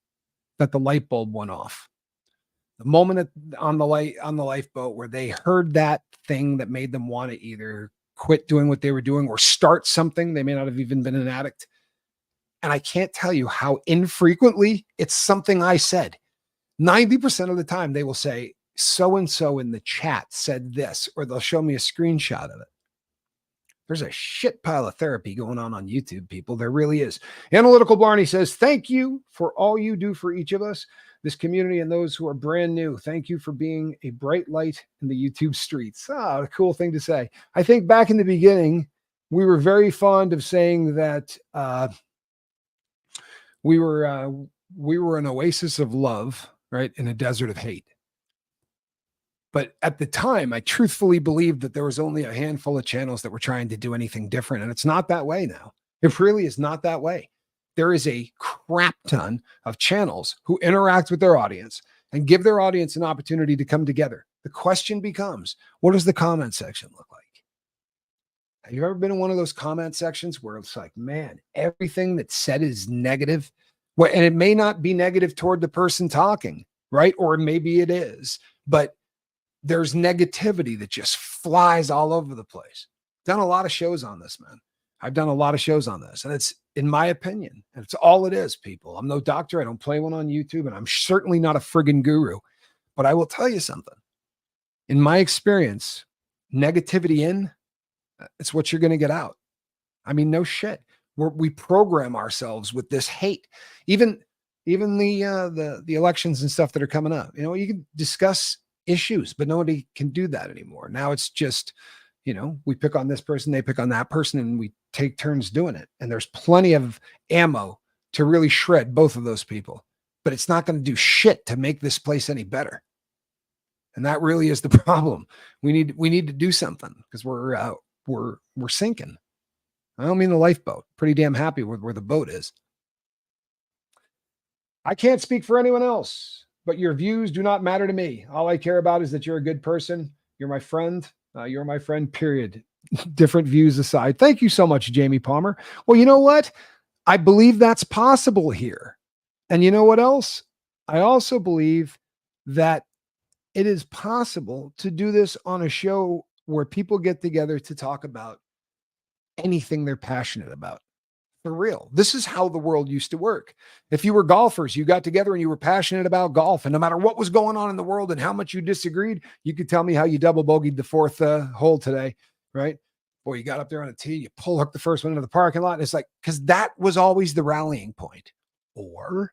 that the light bulb went off. The moment on the lifeboat where they heard that thing that made them want to either quit doing what they were doing or start something. They may not have even been an addict. And I can't tell you how infrequently it's something I said. 90% of the time they will say, so-and-so in the chat said this, or they'll show me a screenshot of it. There's a shit pile of therapy going on YouTube, people. There really is. Analytical Blarney says, thank you for all you do for each of us, this community, and those who are brand new. Thank you for being a bright light in the YouTube streets. A cool thing to say. I think back in the beginning, we were very fond of saying that we were an oasis of love, right, in a desert of hate. But at the time, I truthfully believed that there was only a handful of channels that were trying to do anything different. And it's not that way now. It really is not that way. There is a crap ton of channels who interact with their audience and give their audience an opportunity to come together. The question becomes, what does the comment section look like? Have you ever been in one of those comment sections where it's like, man, everything that's said is negative? Well, and it may not be negative toward the person talking, right? Or maybe it is, but there's negativity that just flies all over the place. Done a lot of shows on this, man. I've done a lot of shows on this, and it's, in my opinion, and it's all it is, people. I'm no doctor. I don't play one on YouTube, and I'm certainly not a friggin' guru, but I will tell you something. In my experience, negativity it's what you're going to get out. I mean, no shit. We program ourselves with this hate. Even the elections and stuff that are coming up. You can discuss issues, but nobody can do that anymore. Now it's just, we pick on this person, they pick on that person, and we take turns doing it. And there's plenty of ammo to really shred both of those people, but it's not going to do shit to make this place any better. And that really is the problem. We need to do something because we're sinking. I don't mean the lifeboat. Pretty damn happy with where the boat is. I can't speak for anyone else, but your views do not matter to me. All I care about is that you're a good person. You're my friend. You're my friend, period. Different views aside. Thank you so much, Jamie Palmer. Well, you know what? I believe that's possible here. And you know what else? I also believe that it is possible to do this on a show where people get together to talk about anything they're passionate about. For real. This is how the world used to work. If you were golfers, you got together and you were passionate about golf, and no matter what was going on in the world and how much you disagreed, you could tell me how you double bogeyed the fourth hole today, right? Or you got up there on a tee, you pull hook the first one into the parking lot. And it's like, because that was always the rallying point. Or,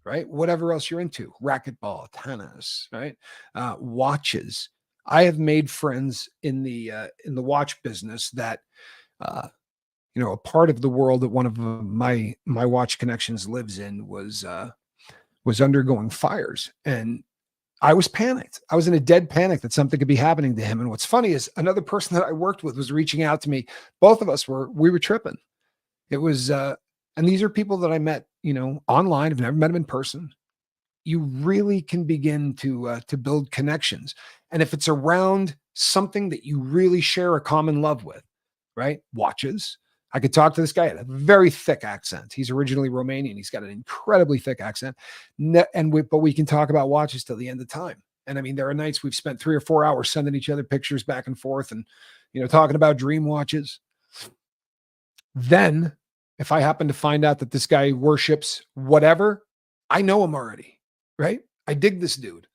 right, whatever else you're into, racquetball, tennis, right, watches. I have made friends in the watch business that, a part of the world that one of my watch connections lives in was undergoing fires. And I was panicked. I was in a dead panic that something could be happening to him. And what's funny is another person that I worked with was reaching out to me. Both of us we were tripping. It was, and these are people that I met, online. I've never met them in person. You really can begin to build connections. And if it's around something that you really share a common love with, right? Watches, I could talk to this guy at a very thick accent. He's originally Romanian. He's got an incredibly thick accent. But we can talk about watches till the end of time. And I mean, there are nights we've spent 3 or 4 hours sending each other pictures back and forth and, talking about dream watches. Then if I happen to find out that this guy worships whatever, I know him already, right? I dig this dude.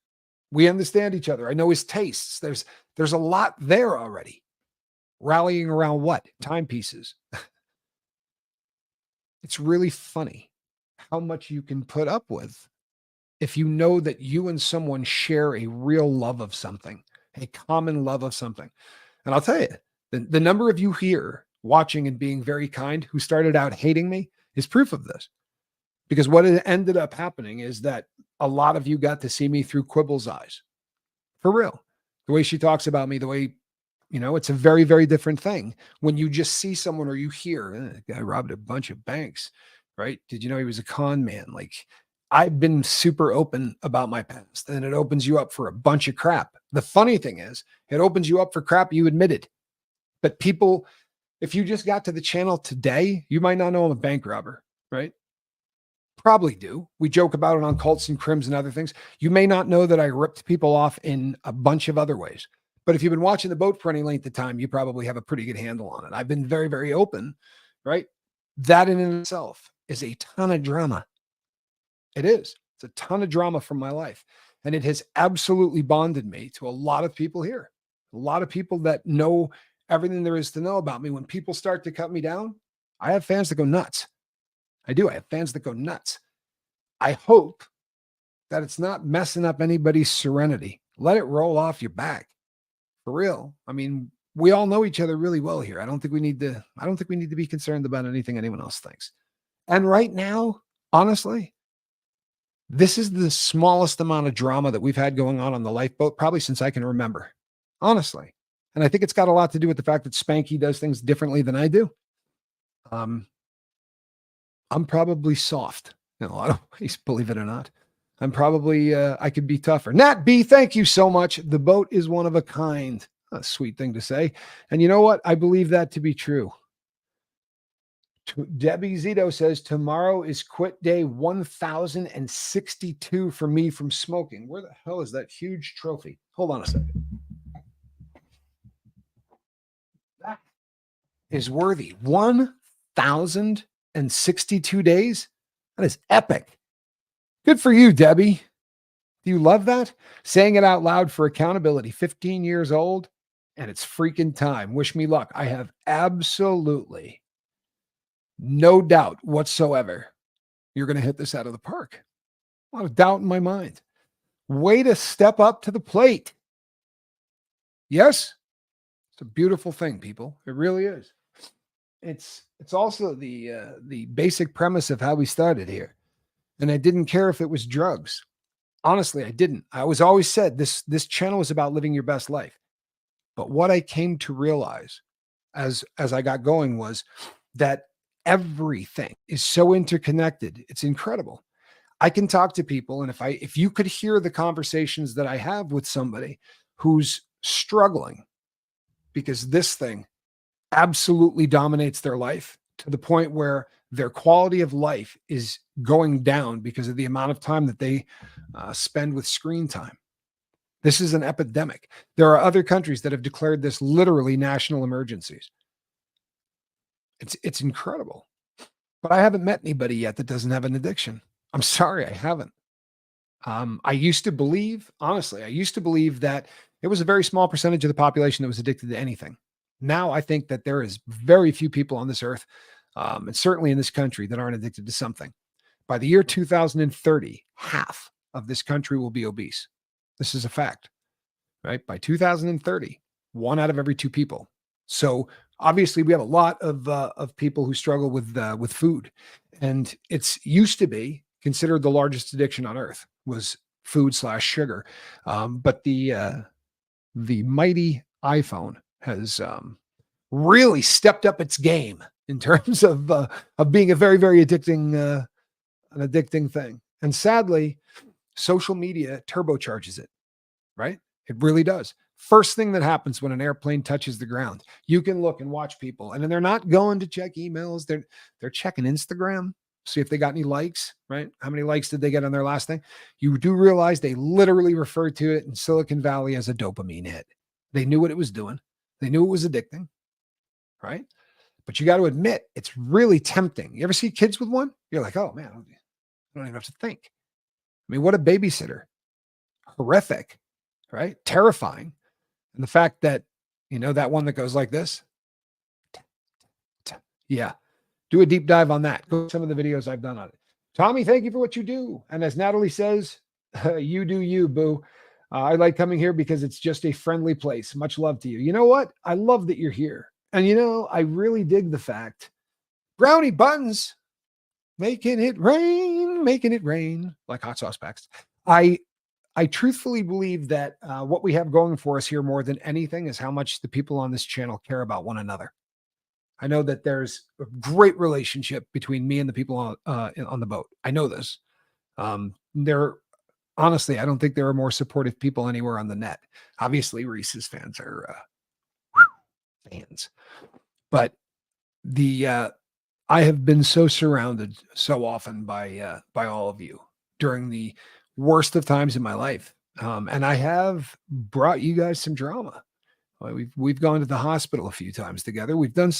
We understand each other. I know his tastes. There's a lot there already. Rallying around what? Timepieces. It's really funny how much you can put up with if you know that you and someone share a real love of something, a common love of something. And I'll tell you, the number of you here watching and being very kind who started out hating me is proof of this. Because what ended up happening is that a lot of you got to see me through Quibble's eyes. For real. The way she talks about me, the way, it's a very, very different thing when you just see someone or you hear, guy robbed a bunch of banks, right? Did you know he was a con man? Like, I've been super open about my past, and it opens you up for a bunch of crap. The funny thing is, it opens you up for crap you admitted. But people, if you just got to the channel today, you might not know I'm a bank robber, right? Probably do. We joke about it on Cults and Crims and other things. You may not know that I ripped people off in a bunch of other ways. But if you've been watching the boat for any length of time, you probably have a pretty good handle on it. I've been very, very open, right? That in itself is a ton of drama. It is. It's a ton of drama from my life. And it has absolutely bonded me to a lot of people here. A lot of people that know everything there is to know about me. When people start to cut me down, I have fans that go nuts. I do. I have fans that go nuts. I hope that it's not messing up anybody's serenity. Let it roll off your back. For real. I mean, we all know each other really well here. I don't think we need to be concerned about anything anyone else thinks. And right now, honestly, this is the smallest amount of drama that we've had going on the lifeboat probably since I can remember. Honestly. And I think it's got a lot to do with the fact that Spanky does things differently than I do. I'm probably soft in a lot of ways, believe it or not. I'm probably, I could be tougher. Nat B, thank you so much. The boat is one of a kind. A sweet thing to say. And you know what? I believe that to be true. Debbie Zito says, tomorrow is quit day 1062 for me from smoking. Where the hell is that huge trophy? Hold on a second. That is worthy. 1062 days? That is epic. Good for you, Debbie. Do you love that? Saying it out loud for accountability. 15 years old, and it's freaking time. Wish me luck. I have absolutely no doubt whatsoever you're going to hit this out of the park. A lot of doubt in my mind. Way to step up to the plate. Yes? It's a beautiful thing, people. It really is. It's also the basic premise of how we started here. And I didn't care if it was drugs. Honestly, I didn't. I was always said this channel is about living your best life. But what I came to realize as I got going was that everything is so interconnected. It's incredible. I can talk to people, and if you could hear the conversations that I have with somebody who's struggling because this thing absolutely dominates their life to the point where their quality of life is going down because of the amount of time that they spend with screen time. This is an epidemic. There are other countries that have declared this literally national emergencies. It's incredible. But I haven't met anybody yet that doesn't have an addiction. I'm sorry, I haven't. I used to believe that it was a very small percentage of the population that was addicted to anything. Now I think that there is very few people on this earth, and certainly in this country, that aren't addicted to something. By the year 2030, half of this country will be obese. This is a fact, right? By 2030, 1 out of every 2 people. So obviously, we have a lot of people who struggle with food, and it's used to be considered the largest addiction on earth was food/sugar. But the mighty iPhone has really stepped up its game in terms of being a very, very addicting an addicting thing. And sadly, social media turbocharges it, right? It really does. First thing that happens when an airplane touches the ground, you can look and watch people, and then they're not going to check emails. They're checking Instagram, see if they got any likes, right? How many likes did they get on their last thing? You do realize they literally referred to it in Silicon Valley as a dopamine hit. They knew what it was doing. They knew it was addicting, right? But you got to admit, it's really tempting. You ever see kids with one? You're like, oh man, I don't even have to think. I mean, what a babysitter. Horrific, right? Terrifying. And the fact that, that one that goes like this. Yeah. Do a deep dive on that. Go to some of the videos I've done on it. Tommy, thank you for what you do. And as Natalie says, you do you, boo. I like coming here because it's just a friendly place. Much love to you. You know what? I love that you're here. And I really dig the fact, brownie buttons, making it rain, like hot sauce packs. I truthfully believe that what we have going for us here more than anything is how much the people on this channel care about one another. I know that there's a great relationship between me and the people on the boat. I know this. Honestly, I don't think there are more supportive people anywhere on the net. Obviously, Reese's fans are fans, but I have been so surrounded so often by all of you during the worst of times in my life. And I have brought you guys some drama. We've gone to the hospital a few times together. We've done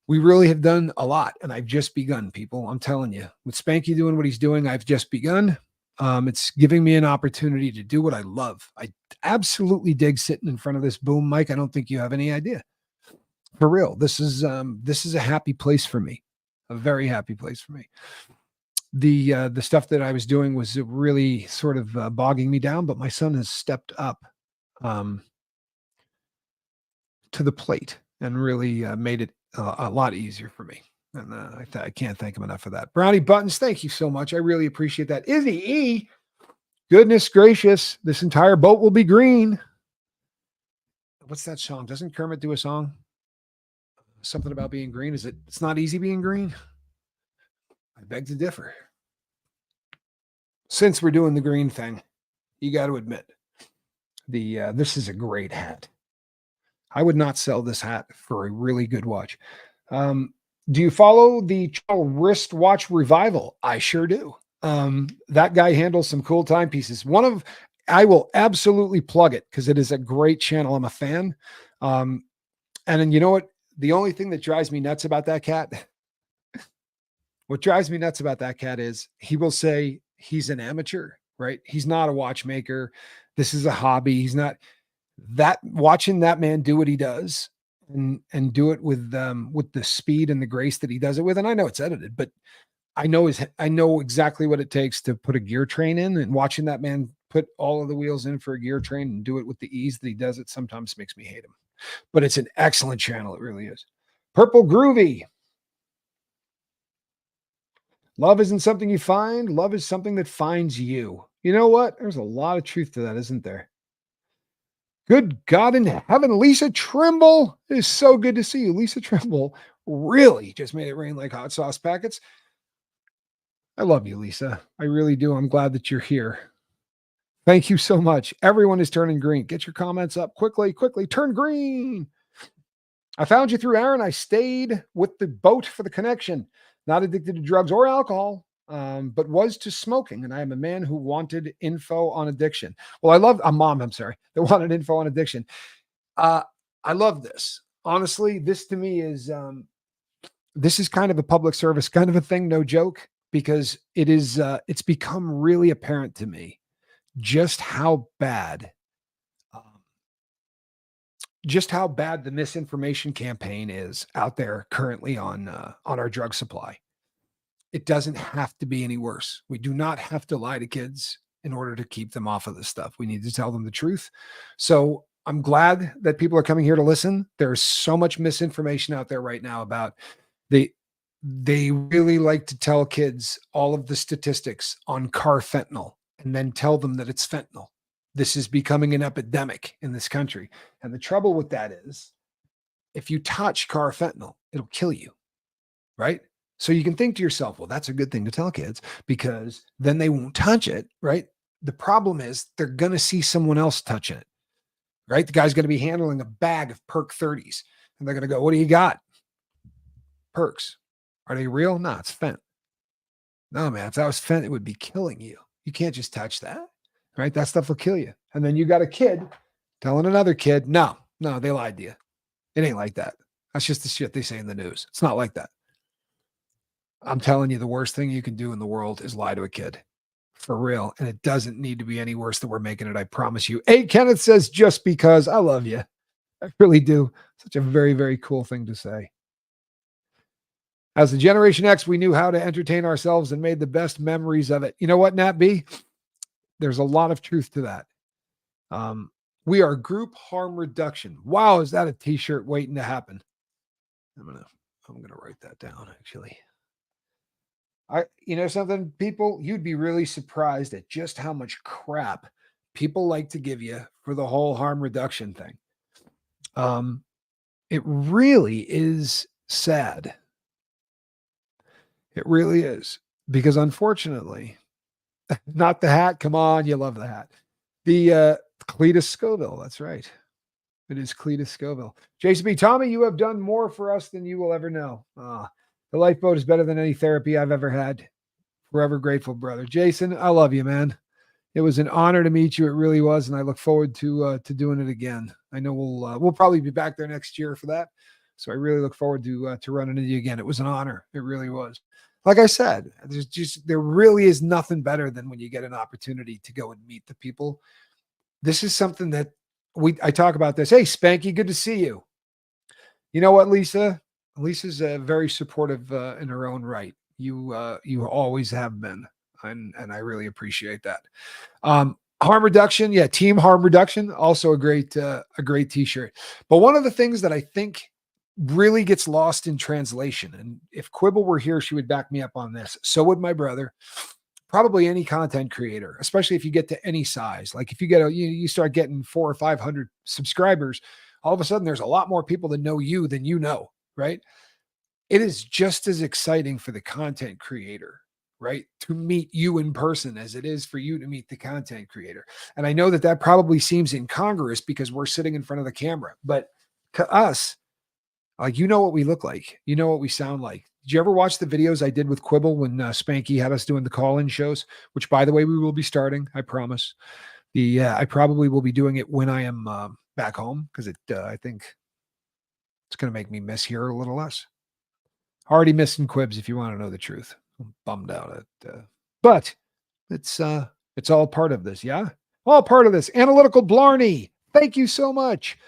we really have done a lot, and I've just begun, people. I'm telling you, with Spanky doing what he's doing, I've just begun. It's giving me an opportunity to do what I love. I absolutely dig sitting in front of this boom mic. I don't think you have any idea. For real. This is a happy place for me. A very happy place for me. The stuff that I was doing was really sort of bogging me down, but my son has stepped up to the plate and really made it a lot easier for me. And I can't thank him enough for that. Brownie Buttons, thank you so much. I really appreciate that. Izzy E, goodness gracious, this entire boat will be green. What's that song? Doesn't Kermit do a song? Something about being green. It's not easy being green? I beg to differ. Since we're doing the green thing, you got to admit, this is a great hat. I would not sell this hat for a really good watch. Do you follow the channel Wristwatch Revival? I sure do. That guy handles some cool timepieces. I will absolutely plug it because it is a great channel. I'm a fan. And then you know what? The only thing that drives me nuts about that cat, is he will say he's an amateur, right? He's not a watchmaker. This is a hobby. He's not watching that man do what he does and do it with the speed and the grace that he does it with. And I know it's edited, but I know exactly what it takes to put a gear train in, and watching that man put all of the wheels in for a gear train and do it with the ease that he does it sometimes makes me hate him. But it's an excellent channel. It really is. Purple Groovy. Love isn't something you find. Love is something that finds you. You know what? There's a lot of truth to that, isn't there? Good God in heaven. Lisa Trimble. It is so good to see you. Lisa Trimble really just made it rain like hot sauce packets. I love you, Lisa. I really do. I'm glad that you're here. Thank you so much. Everyone is turning green. Get your comments up quickly. Turn green. I found you through Aaron. I stayed with the boat for the connection. Not addicted to drugs or alcohol, but was to smoking. And I am a man who wanted info on addiction. Well, a mom, I'm sorry, that wanted info on addiction. I love this. Honestly, this to me is, this is kind of a public service kind of a thing. No joke, because it's become really apparent to me just how bad the misinformation campaign is out there currently on our drug supply. It doesn't have to be any worse. We do not have to lie to kids in order to keep them off of this stuff. We need to tell them the truth. So I'm glad that people are coming here to listen. There's so much misinformation out there right now about they really like to tell kids all of the statistics on carfentanil and then tell them that it's fentanyl. This is becoming an epidemic in this country. And the trouble with that is, if you touch carfentanil, it'll kill you, right? So you can think to yourself, well, that's a good thing to tell kids because then they won't touch it, right? The problem is they're going to see someone else touch it. right? The guy's going to be handling a bag of perk 30s and they're going to go, what do you got? Perks. Are they real? No, it's fent. No, man, if that was fent, it would be killing you. You can't just touch that, right? That stuff will kill you. And then you got a kid telling another kid, no, they lied to you. It ain't like that. That's just the shit they say in the news. It's not like that. I'm telling you, the worst thing you can do in the world is lie to a kid. For real. And it doesn't need to be any worse than we're making it. I promise you. Hey, Kenneth says, just because I love you. I really do. Such a very, very cool thing to say. As a Generation X, we knew how to entertain ourselves and made the best memories of it. You know what, Nat B? There's a lot of truth to that. We are group harm reduction. Wow, is that a t-shirt waiting to happen? I'm gonna write that down, actually. You know something, people, you'd be really surprised at just how much crap people like to give you for the whole harm reduction thing. It really is sad. It really is, because unfortunately, not the hat. Come on, you love the hat. The Cletus Scoville. That's right. It is Cletus Scoville. Jason B. Tommy, you have done more for us than you will ever know. The lifeboat is better than any therapy I've ever had. Forever grateful, brother. Jason, I love you, man. It was an honor to meet you. It really was, and I look forward to doing it again. I know we'll probably be back there next year for that. So I really look forward to running into you again. It was an honor. It really was. Like I said, there really is nothing better than when you get an opportunity to go and meet the people. This is something that I talk about this. Hey, Spanky, good to see you. You know what, Lisa? Lisa's very supportive in her own right. You always have been, and I really appreciate that. Harm reduction, yeah, team harm reduction, also a great t-shirt. But one of the things that I think really gets lost in translation, and if Quibble were here, she would back me up on this. So would my brother. Probably any content creator, especially if you get to any size. Like if you get you start getting 400 or 500 subscribers, all of a sudden there's a lot more people that know you than you know, right? It is just as exciting for the content creator, right, to meet you in person as it is for you to meet the content creator. And I know that probably seems incongruous because we're sitting in front of the camera, but to us, like, you know what we look like, you know what we sound like. Did you ever watch the videos I did with Quibble when Spanky had us doing the call-in shows, which, by the way, we will be starting, I promise. I probably will be doing it when I am back home, because I think it's going to make me miss here a little less. Already missing Quibs, if you want to know the truth. I'm bummed out at, but it's all part of this, yeah? All part of this. Analytical Blarney, thank you so much.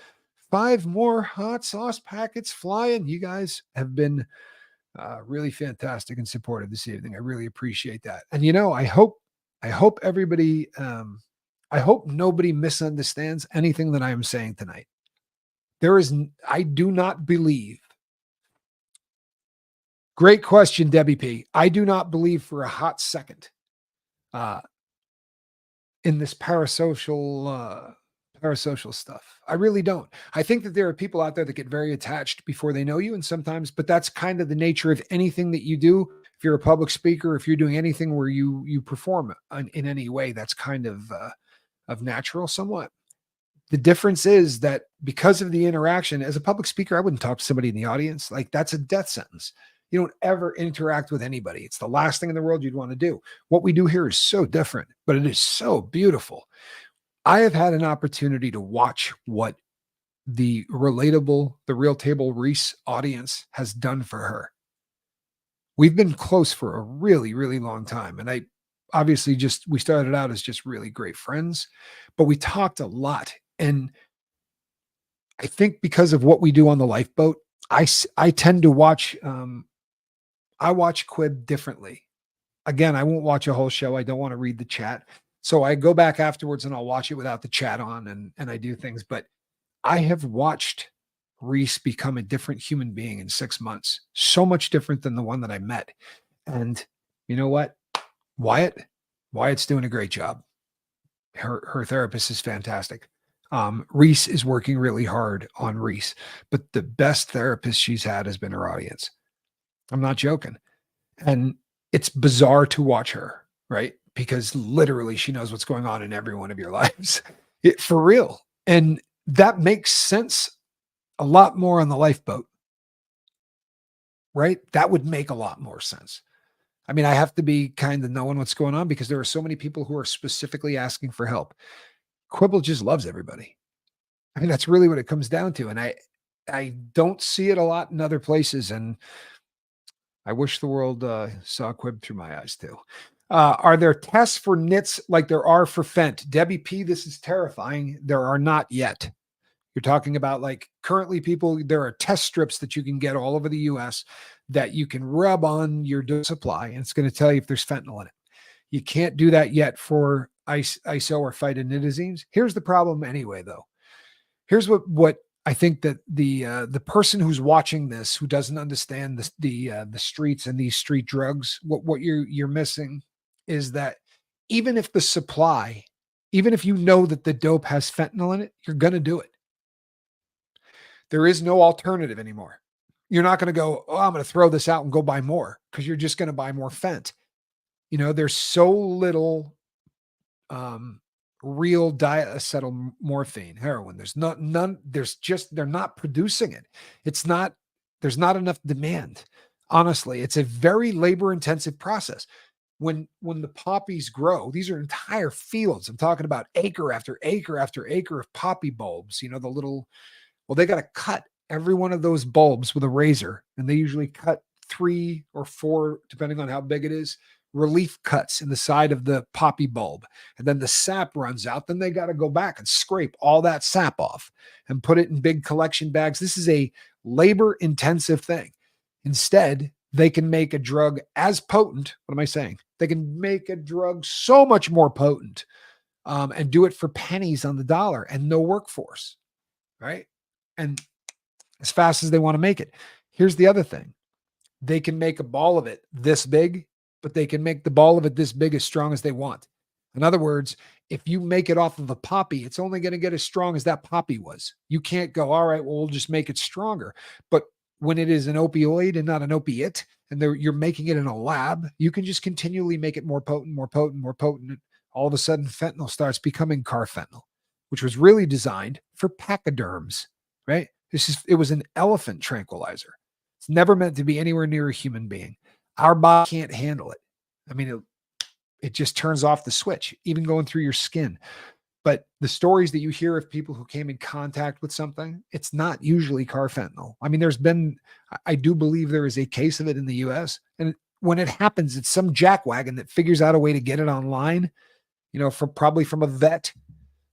5 more hot sauce packets flying. You guys have been really fantastic and supportive this evening. I really appreciate that. And I hope everybody, I hope nobody misunderstands anything that I am saying tonight. I do not believe. Great question, Debbie P. I do not believe for a hot second in this parasocial stuff. I really don't. I think that there are people out there that get very attached before they know you, and sometimes, but that's kind of the nature of anything that you do. If you're a public speaker, if you're doing anything where you perform in any way, that's kind of natural somewhat. The difference is that because of the interaction as a public speaker, I wouldn't talk to somebody in the audience. Like, that's a death sentence. You don't ever interact with anybody. It's the last thing in the world you'd want to do. What we do here is so different, but it is so beautiful. I have had an opportunity to watch what the Real Table Reese audience has done for her. We've been close for a really, really long time. And I obviously we started out as just really great friends, but we talked a lot. And I think because of what we do on the lifeboat, I tend to watch, I watch Quib differently. Again, I won't watch a whole show. I don't want to read the chat. So I go back afterwards and I'll watch it without the chat on, and I do things. But I have watched Reese become a different human being in 6 months, so much different than the one that I met. And you know what? Wyatt's doing a great job. Her therapist is fantastic. Reese is working really hard on Reese, but the best therapist she's had has been her audience. I'm not joking. And it's bizarre to watch her, right? Because literally she knows what's going on in every one of your lives. For real. And that makes sense a lot more on the lifeboat, right? That would make a lot more sense. I mean, I have to be kind of knowing what's going on because there are so many people who are specifically asking for help. Quibble just loves everybody. I mean, that's really what it comes down to. And I don't see it a lot in other places. And I wish the world saw Quib through my eyes too. Are there tests for nits like there are for Fent? Debbie P, this is terrifying. There are not yet. You're talking about like currently people, there are test strips that you can get all over the US that you can rub on your supply and it's going to tell you if there's fentanyl in it. You can't do that yet for ISO or phytonidazines. Here's the problem anyway, though. Here's what I think that the person who's watching this who doesn't understand the streets and these street drugs, what you're missing is that even if the supply, even if you know that the dope has fentanyl in it, you're gonna do it. There is no alternative anymore. You're not going to go, oh, I'm going to throw this out and go buy more because you're just going to buy more fent. You know, there's so little real diacetylmorphine heroin. There's none. There's just they're not producing it. It's not. There's not enough demand. Honestly, it's a very labor intensive process. When the poppies grow, these are entire fields. I'm talking about acre after acre after acre of poppy bulbs. You know, the little. Well, they got to cut every one of those bulbs with a razor, and they usually cut 3 or 4, depending on how big it is, relief cuts in the side of the poppy bulb. And then the sap runs out. Then they got to go back and scrape all that sap off and put it in big collection bags. This is a labor intensive thing. Instead, they can make a drug as potent. What am I saying? They can make a drug so much more potent and do it for pennies on the dollar and no workforce, right? And as fast as they want to make it. Here's the other thing. They can make a ball of it this big, but they can make the ball of it this big as strong as they want. In other words, if you make it off of a poppy, it's only going to get as strong as that poppy was. You can't go, all right, well, we'll just make it stronger. But when it is an opioid and not an opiate, and you're making it in a lab, you can just continually make it more potent, more potent, more potent. All of a sudden, fentanyl starts becoming carfentanil, which was really designed for pachyderms, right? It was an elephant tranquilizer. It's never meant to be anywhere near a human being. Our body can't handle it. I mean, it just turns off the switch, even going through your skin. But the stories that you hear of people who came in contact with something, it's not usually carfentanil. I mean, I do believe there is a case of it in the US. And when it happens, it's some jackwagon that figures out a way to get it online, probably from a vet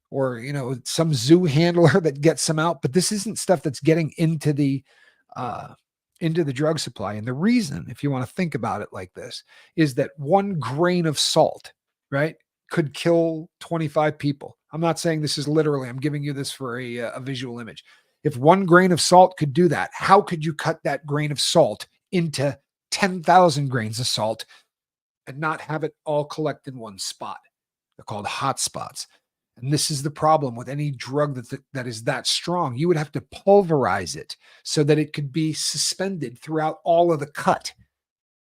or, some zoo handler that gets some out. But this isn't stuff that's getting into the drug supply. And the reason, if you want to think about it like this, is that 1 grain of salt, right, could kill 25 people. I'm not saying this is literally, I'm giving you this for a visual image. If 1 grain of salt could do that, how could you cut that grain of salt into 10,000 grains of salt and not have it all collect in one spot? They're called hot spots. And this is the problem with any drug that is that strong. You would have to pulverize it so that it could be suspended throughout all of the cut.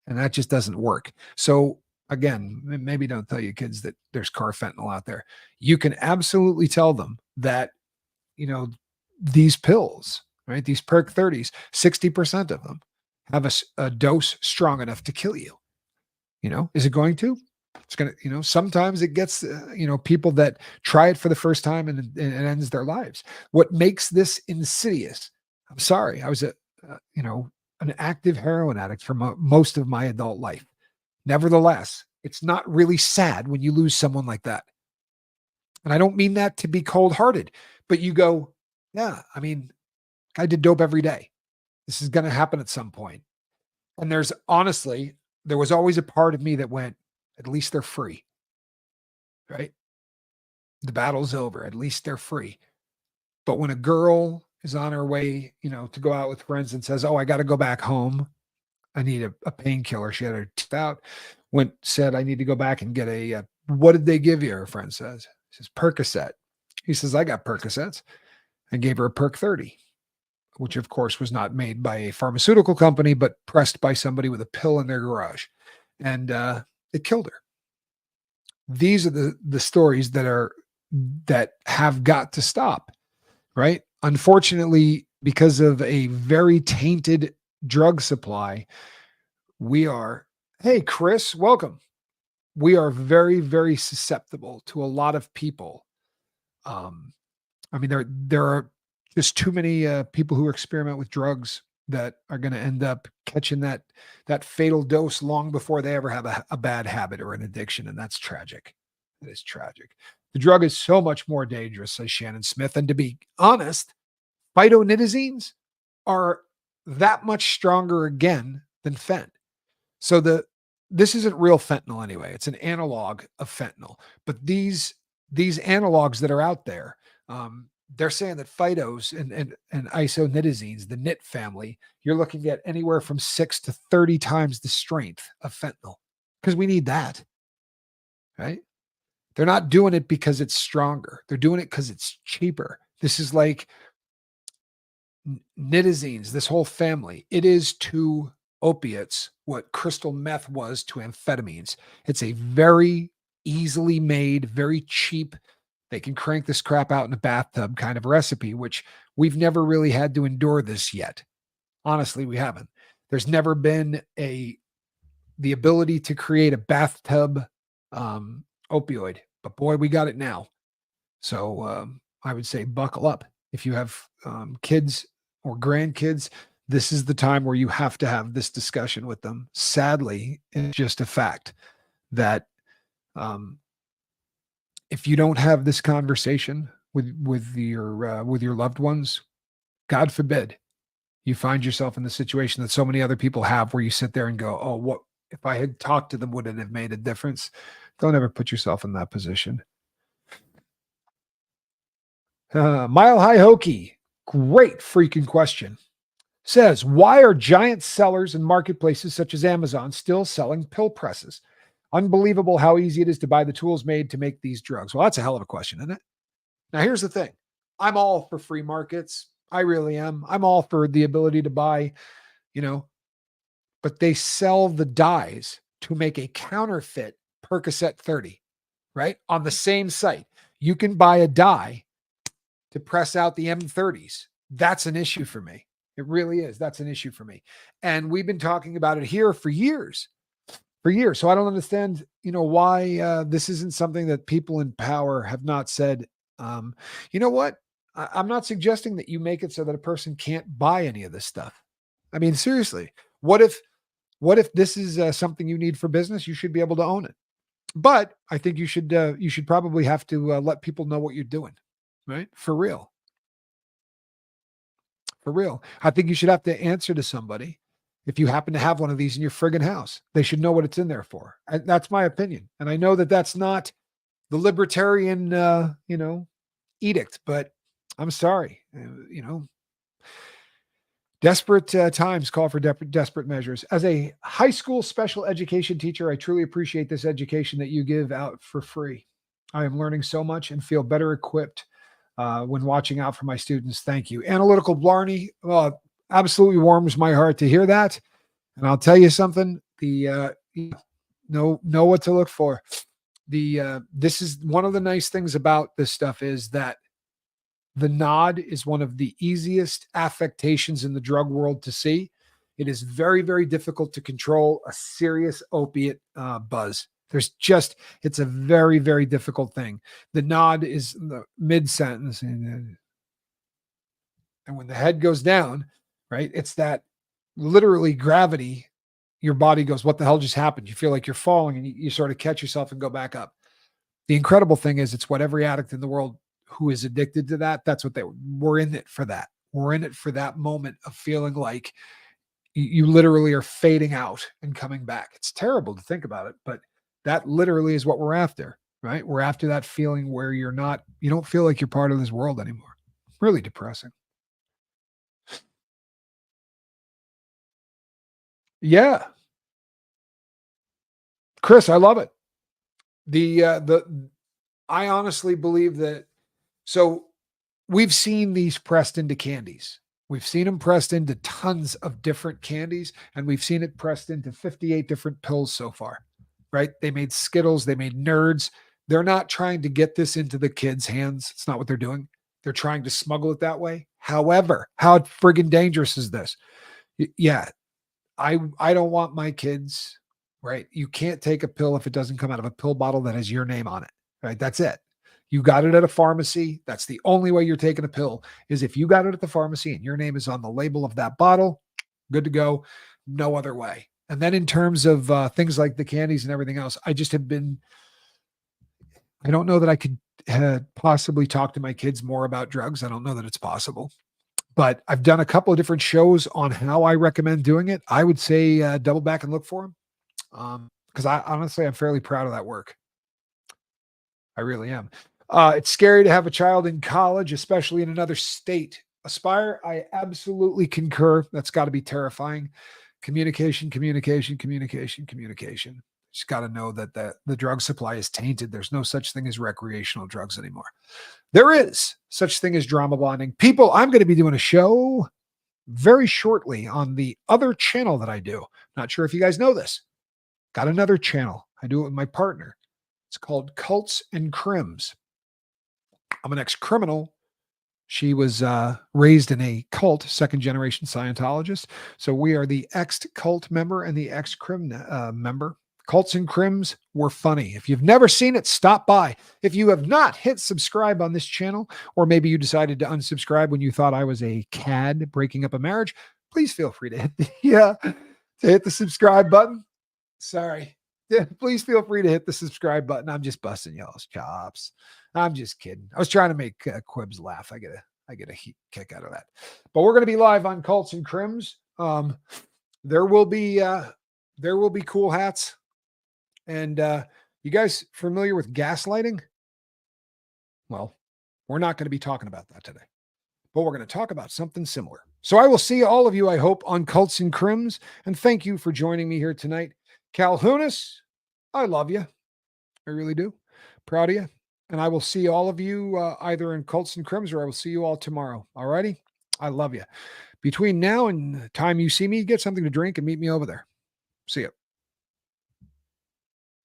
And that just doesn't work. So again, maybe don't tell your kids that there's carfentanil out there. You can absolutely tell them that, these pills, right? These Perk 30s, 60% of them have a dose strong enough to kill you. Is it going to? It's going to, sometimes it gets, people that try it for the first time and it ends their lives. What makes this insidious? I'm sorry. I was an active heroin addict for most of my adult life. Nevertheless, it's not really sad when you lose someone like that. And I don't mean that to be cold-hearted, but you go, yeah, I mean, I did dope every day. This is going to happen at some point. And there was always a part of me that went, at least they're free, right? The battle's over. At least they're free. But when a girl is on her way, to go out with friends and says, oh, I got to go back home. I need a painkiller. She had her teeth out, said, I need to go back and get what did they give you? Her friend says, Percocet. He says, I got Percocets. I gave her a Perk 30, which of course was not made by a pharmaceutical company, but pressed by somebody with a pill in their garage. And it killed her. These are the stories that have got to stop. right? Unfortunately, because of a very tainted drug supply, we are, hey, Chris, welcome. We are very, very susceptible to a lot of people. Um, I mean, there are just too many people who experiment with drugs that are going to end up catching that fatal dose long before they ever have a bad habit or an addiction, and that's tragic. It is tragic. The drug is so much more dangerous, says Shannon Smith. And to be honest, phytonidazines are that much stronger again than fent. So this isn't real fentanyl anyway. It's an analog of fentanyl. But these analogs that are out there, they're saying that phytos and isonitazines, the NIT family, you're looking at anywhere from 6 to 30 times the strength of fentanyl because we need that, right? They're not doing it because it's stronger. They're doing it because it's cheaper. This is like nitazines, this whole family. It is to opiates what crystal meth was to amphetamines. It's a very easily made, very cheap, they can crank this crap out in a bathtub kind of recipe, which we've never really had to endure this yet. Honestly, we haven't. There's never been the ability to create a bathtub opioid, but boy, we got it now. So I would say buckle up. If you have kids or grandkids, this is the time where you have to have this discussion with them. Sadly, it's just a fact that if you don't have this conversation with your loved ones, God forbid you find yourself in the situation that so many other people have, where you sit there and go, "Oh, what if I had talked to them? Would it have made a difference?" Don't ever put yourself in that position. Mile High Hokey, great freaking question. Says, why are giant sellers and marketplaces such as Amazon still selling pill presses? Unbelievable how easy it is to buy the tools made to make these drugs. Well, that's a hell of a question, isn't it? Now, here's the thing. I'm all for free markets. I really am. I'm all for the ability to buy, you know, but they sell the dyes to make a counterfeit Percocet 30, right? On the same site. You can buy a dye to press out the M30s. That's an issue for me. It really is. That's an issue for me. And we've been talking about it here for years. For years. So I don't understand, why this isn't something that people in power have not said, you know what? I'm not suggesting that you make it so that a person can't buy any of this stuff. I mean, seriously, what if this is something you need for business? You should be able to own it. But I think you should probably have to let people know what you're doing, right? For real. For real. I think you should have to answer to somebody if you happen to have one of these in your friggin' house. They should know what it's in there for. That's my opinion. And I know that that's not the libertarian, edict, but I'm sorry. Desperate times call for desperate measures. As a high school special education teacher, I truly appreciate this education that you give out for free. I am learning so much and feel better equipped when watching out for my students. Thank you. Analytical Blarney, absolutely warms my heart to hear that. And I'll tell you something, know what to look for. This is one of the nice things about this stuff is that the nod is one of the easiest affectations in the drug world to see. It is very, very difficult to control a serious opiate buzz. It's a very, very difficult thing. The nod is the mid sentence. And when the head goes down, right, it's that literally gravity. Your body goes, what the hell just happened? You feel like you're falling and you sort of catch yourself and go back up. The incredible thing is it's what every addict in the world who is addicted to that, that's what we're in it for that. We're in it for that moment of feeling like you literally are fading out and coming back. It's terrible to think about it, but that literally is what we're after, right? We're after that feeling where you don't feel like you're part of this world anymore. Really depressing. Yeah. Chris, I love it. I honestly believe that. So we've seen these pressed into candies. We've seen them pressed into tons of different candies, and we've seen it pressed into 58 different pills so far, right? They made Skittles, they made Nerds. They're not trying to get this into the kids' hands. It's not what they're doing. They're trying to smuggle it that way. However, how friggin' dangerous is this? Yeah, I don't want my kids, right? You can't take a pill if it doesn't come out of a pill bottle that has your name on it, right? That's it. You got it at a pharmacy. That's the only way you're taking a pill is if you got it at the pharmacy and your name is on the label of that bottle, good to go. No other way. And then in terms of things like the candies and everything else, I just have been, I don't know that I could possibly talk to my kids more about drugs. I don't know that it's possible, but I've done a couple of different shows on how I recommend doing it. I would say double back and look for them. Because I honestly, I'm fairly proud of that work. I really am. It's scary to have a child in college, especially in another state. Aspire, I absolutely concur. That's got to be terrifying. Communication, communication, communication, communication. Just got to know that the drug supply is tainted. There's no such thing as recreational drugs anymore. There is such thing as drama bonding. People, I'm going to be doing a show very shortly on the other channel that I do. Not sure if you guys know this. Got another channel. I do it with my partner. It's called Cults and Crims. I'm an ex-criminal. She was raised in a cult, second generation Scientologist. So we are the ex-cult member and the ex-crim member. Cults and Crims were funny. If you've never seen it, stop by. If you have not hit subscribe on this channel, or maybe you decided to unsubscribe when you thought I was a cad breaking up a marriage, please feel free to hit the subscribe button. Sorry. Yeah, please feel free to hit the subscribe button. I'm just busting y'all's chops. I'm just kidding. I was trying to make Quibs laugh. I get a kick out of that. But we're going to be live on Cults and Crims. There will be cool hats. And you guys familiar with gaslighting? Well, we're not going to be talking about that today, but we're going to talk about something similar. So I will see all of you, I hope, on Cults and Crims. And thank you for joining me here tonight. Calhounis, I love you. I really do. Proud of you. And I will see all of you either in Cults and Crims or I will see you all tomorrow. All righty? I love you. Between now and the time you see me, get something to drink and meet me over there. See ya.